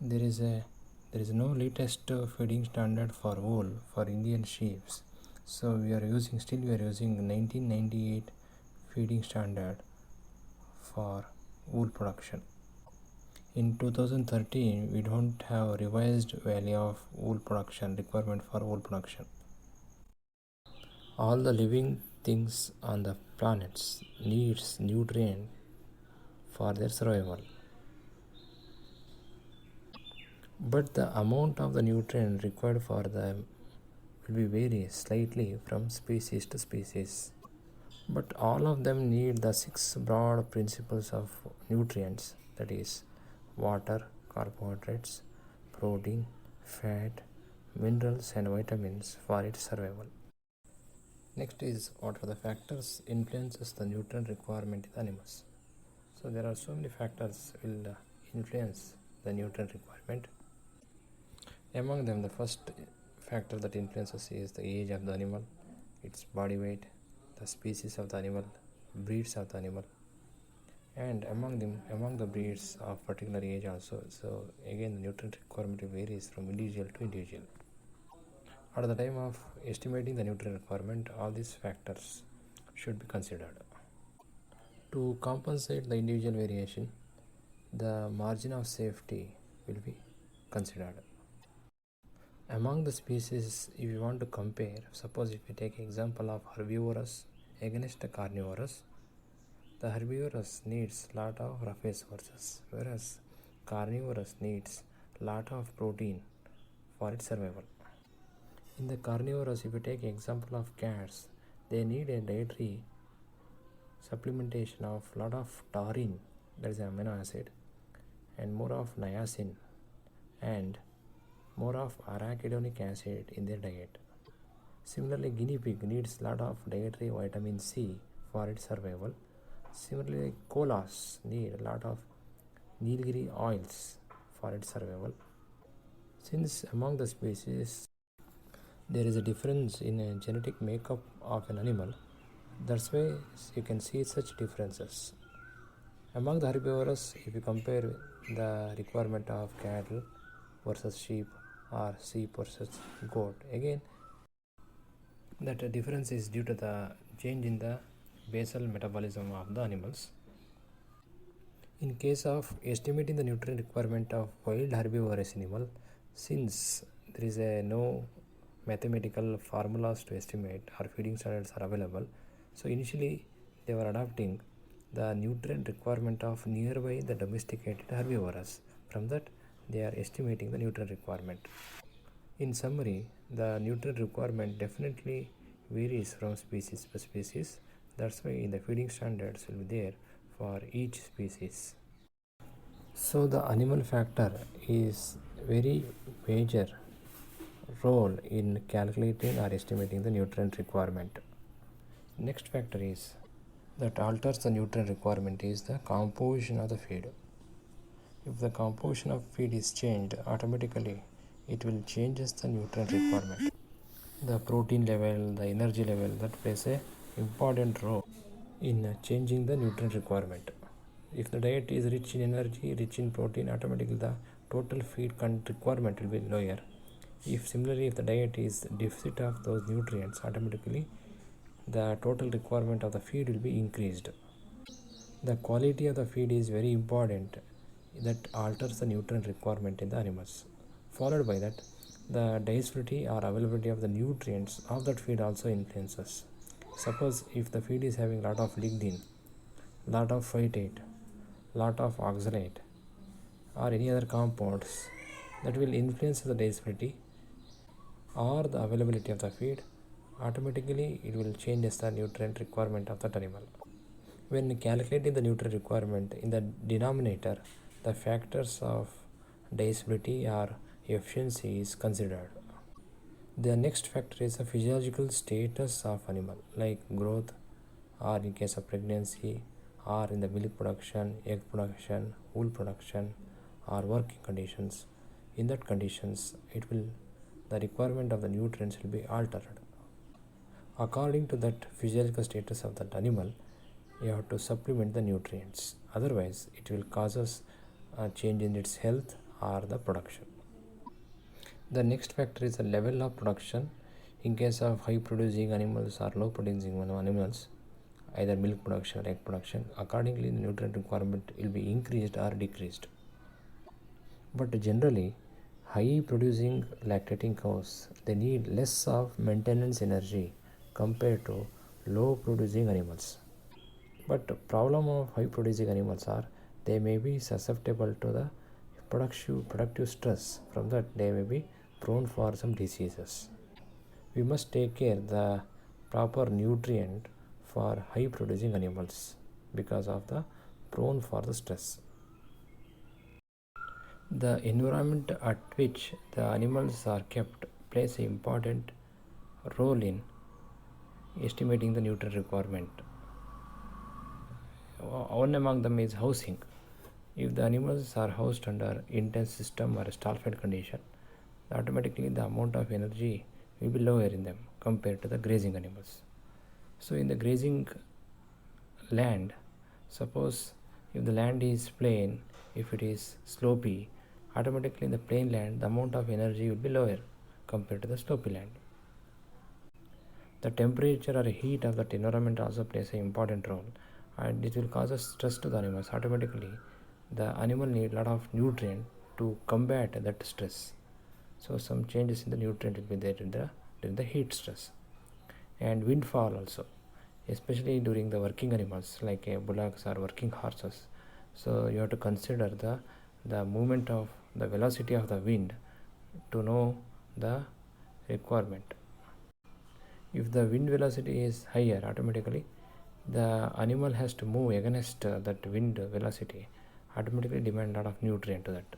There is no latest feeding standard for wool for Indian sheep. So we are using 1998 feeding standard for wool production. In 2013, we don't have revised value of wool production requirement for wool production. All the living things on the planets needs nutrient for their survival. But the amount of the nutrient required for them will be vary slightly from species to species. But all of them need the 6 broad principles of nutrients, that is water, carbohydrates, protein, fat, minerals and vitamins for its survival. Next is what are the factors influences the nutrient requirement in the animals. So there are so many factors will influence the nutrient requirement. Among them, the first factor that influences is the age of the animal, its body weight, the species of the animal, breeds of the animal, and among the breeds of particular age also. So again, the nutrient requirement varies from individual to individual. At the time of estimating the nutrient requirement, all these factors should be considered. To compensate the individual variation, the margin of safety will be considered. Among the species, if you want to compare, suppose if we take example of herbivorous against the carnivorous, the herbivorous needs lot of roughage sources, whereas carnivorous needs lot of protein for its survival. In the carnivorous, if you take example of cats, they need a dietary supplementation of lot of taurine, that is amino acid, and more of niacin and more of arachidonic acid in their diet. Similarly, guinea pig needs lot of dietary vitamin C for its survival. Similarly, koalas need a lot of nilgiri oils for its survival. Since among the species there is a difference in a genetic makeup of an animal, that's why you can see such differences. Among the herbivorous, if you compare the requirement of cattle versus sheep or sheep versus goat, again that difference is due to the change in the basal metabolism of the animals. In case of estimating the nutrient requirement of wild herbivorous animal, since there is no mathematical formulas to estimate or feeding standards are available, so initially they were adopting the nutrient requirement of nearby the domesticated herbivores. From that, they are estimating the nutrient requirement. In summary, the nutrient requirement definitely varies from species to species. That's why the feeding standards will be there for each species. So the animal factor is very major role in calculating or estimating the nutrient requirement. Next factor is that alters the nutrient requirement is the composition of the feed. If the composition of feed is changed, automatically it will changes the nutrient requirement. The protein level, the energy level, that plays a important role in changing the nutrient requirement. If the diet is rich in energy, rich in protein, automatically the total feed requirement will be lower. If similarly, if the diet is deficit of those nutrients, automatically the total requirement of the feed will be increased. The quality of the feed is very important, that alters the nutrient requirement in the animals. Followed by that, the diversity or availability of the nutrients of that feed also influences. Suppose if the feed is having lot of lignin, lot of phytate, lot of oxalate, or any other compounds, that will influence the diversity or the availability of the feed, automatically it will change the nutrient requirement of that animal. When calculating the nutrient requirement in the denominator, the factors of digestibility or efficiency is considered. The next factor is the physiological status of animal, like growth, or in case of pregnancy, or in the milk production, egg production, wool production, or working conditions. In that conditions, the requirement of the nutrients will be altered. According to that physiological status of that animal, you have to supplement the nutrients. Otherwise, it will cause us a change in its health or the production. The next factor is the level of production. In case of high producing animals or low producing animals, either milk production or egg production, accordingly the nutrient requirement will be increased or decreased. But generally, high producing lactating cows, they need less of maintenance energy compared to low producing animals. But the problem of high producing animals are they may be susceptible to the productive stress. From that, they may be prone for some diseases. We must take care the proper nutrient for high producing animals because of the prone for the stress. The environment at which the animals are kept plays an important role in estimating the nutrient requirement. One among them is housing. If the animals are housed under intense system or stall-fed condition, automatically the amount of energy will be lower in them compared to the grazing animals. So in the grazing land, suppose if the land is plain, if it is slopy, automatically in the plain land the amount of energy will be lower compared to the slopy land. The temperature or heat of that environment also plays an important role, and it will cause a stress to the animals. Automatically the animal need a lot of nutrient to combat that stress. So some changes in the nutrient will be there during the heat stress. And windfall also, especially during the working animals like bullocks or working horses. So you have to consider the movement of the velocity of the wind to know the requirement. If the wind velocity is higher, automatically the animal has to move against that wind velocity, automatically demand a lot of nutrient to that.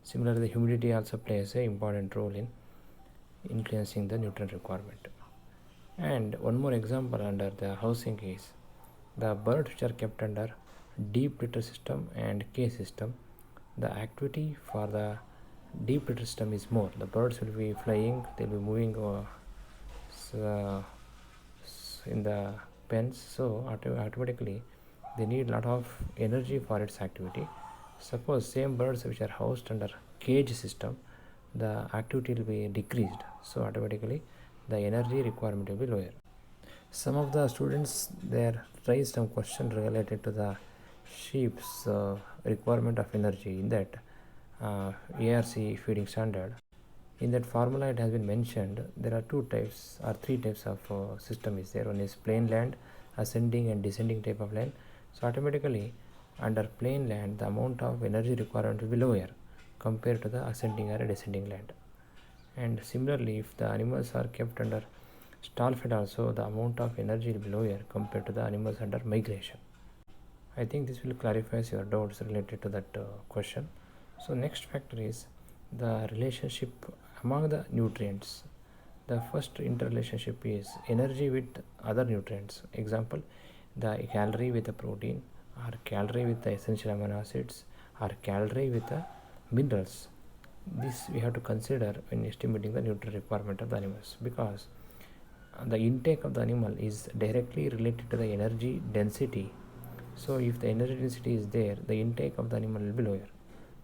Similarly, the humidity also plays an important role in influencing the nutrient requirement. And one more example under the housing is the birds which are kept under deep litter system and cage system. The activity for the deep litter system is more. The birds will be flying, they'll be moving in the pens, so automatically they need a lot of energy for its activity. Suppose same birds which are housed under cage system, the activity will be decreased, so automatically the energy requirement will be lower. Some of the students there raised some question related to the sheep's requirement of energy in that ARC feeding standard. In that formula it has been mentioned there are two types or three types of system is there. One is plain land, ascending and descending type of land. So automatically under plain land the amount of energy requirement will be lower compared to the ascending or descending land. And similarly, if the animals are kept under stall fed also, the amount of energy will be lower compared to the animals under migration. I think this will clarify your doubts related to that question. So next factor is the relationship among the nutrients. The first interrelationship is energy with other nutrients. Example, the calorie with the protein, or calorie with the essential amino acids, or calorie with the minerals. This we have to consider when estimating the nutrient requirement of the animals, because the intake of the animal is directly related to the energy density. So if the energy density is there, the intake of the animal will be lower.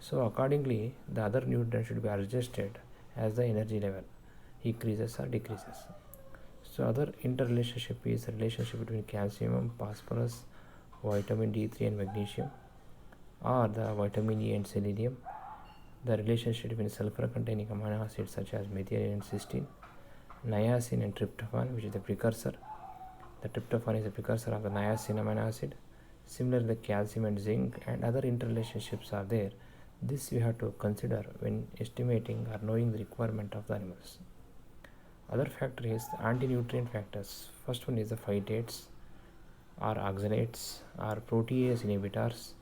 So accordingly, the other nutrients should be adjusted as the energy level increases or decreases. So other interrelationship is the relationship between calcium, phosphorus, vitamin D3 and magnesium, or the vitamin E and selenium. The relationship between sulfur containing amino acids such as methionine and cysteine, niacin and tryptophan, which is the precursor. The tryptophan is a precursor of the niacin amino acid. Similarly, the calcium and zinc and other interrelationships are there. This we have to consider when estimating or knowing the requirement of the animals. Other factor is the anti-nutrient factors. First one is the phytates or oxalates or protease inhibitors,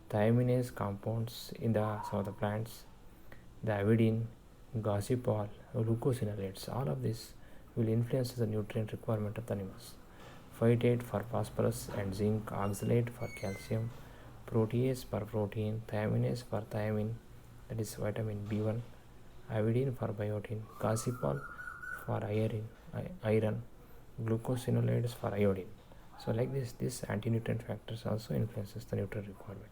thiaminase compounds in some of the plants, the avidin, gossypol, glucosinolates. All of this will influence the nutrient requirement of the animals. Phytate for phosphorus and zinc, oxalate for calcium, protease for protein, thiaminase for thiamine, that is vitamin B1, avidin for biotin, gossypol for iron, glucosinolates for iodine. So like this anti-nutrient factors also influences the nutrient requirement.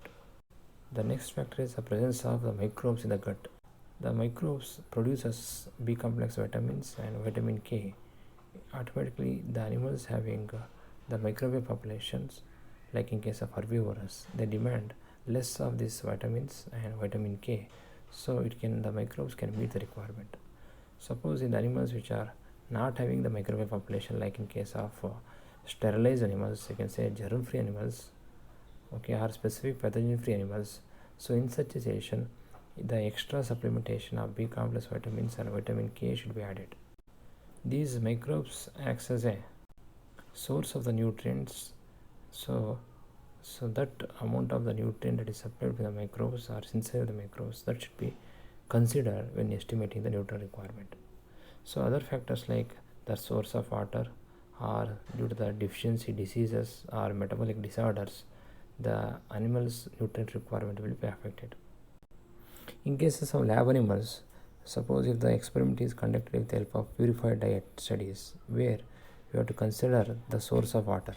The next factor is the presence of the microbes in the gut. The microbes produces B complex vitamins and vitamin K. Automatically the animals having the microbial populations, like in case of herbivores, they demand less of these vitamins and vitamin K, so the microbes can meet the requirement. Suppose in the animals which are not having the microbial population, like in case of sterilized animals, you can say germ free animals, okay, or specific pathogen free animals. So in such a situation, the extra supplementation of B complex vitamins and vitamin K should be added. These microbes acts as a source of the nutrients, so that amount of the nutrient that is supplied to the microbes or inside the microbes, that should be considered when estimating the nutrient requirement. So other factors like the source of water, or due to the deficiency diseases or metabolic disorders, the animals nutrient requirement will be affected. In cases of lab animals, suppose if the experiment is conducted with the help of purified diet studies, where you have to consider the source of water,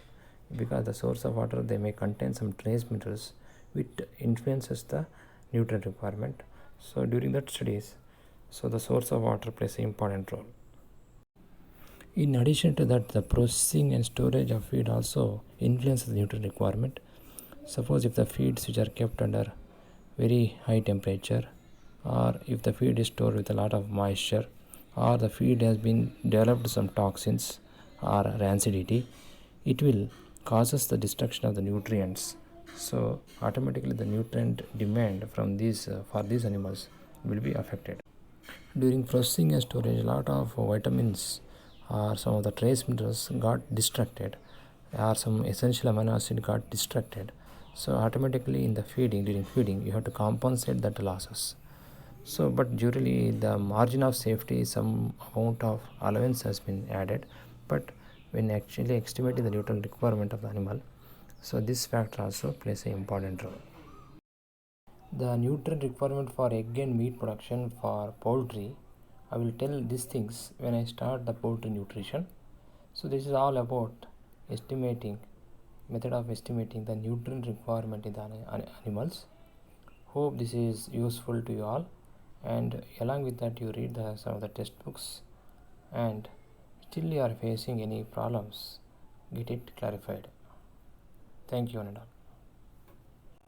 because the source of water, they may contain some trace minerals which influences the nutrient requirement. So during that studies, so the source of water plays an important role. In addition to that, the processing and storage of feed also influences the nutrient requirement. Suppose if the feeds which are kept under very high temperature, or if the feed is stored with a lot of moisture, or the feed has been developed some toxins or rancidity, it will causes the destruction of the nutrients. So automatically the nutrient demand from these for these animals will be affected. During processing and storage, a lot of vitamins or some of the trace minerals got distracted, or some essential amino acid got distracted. So automatically in the during feeding, you have to compensate that losses. So but generally the margin of safety, some amount of allowance has been added, but when actually estimating the nutrient requirement of the animal, so this factor also plays an important role. The nutrient requirement for egg and meat production for poultry, I will tell these things when I start the poultry nutrition. So this is all about estimating, method of estimating the nutrient requirement in the animals. Hope this is useful to you all, and along with that you read some of the textbooks, and still you are facing any problems, get it clarified. Thank you, and all.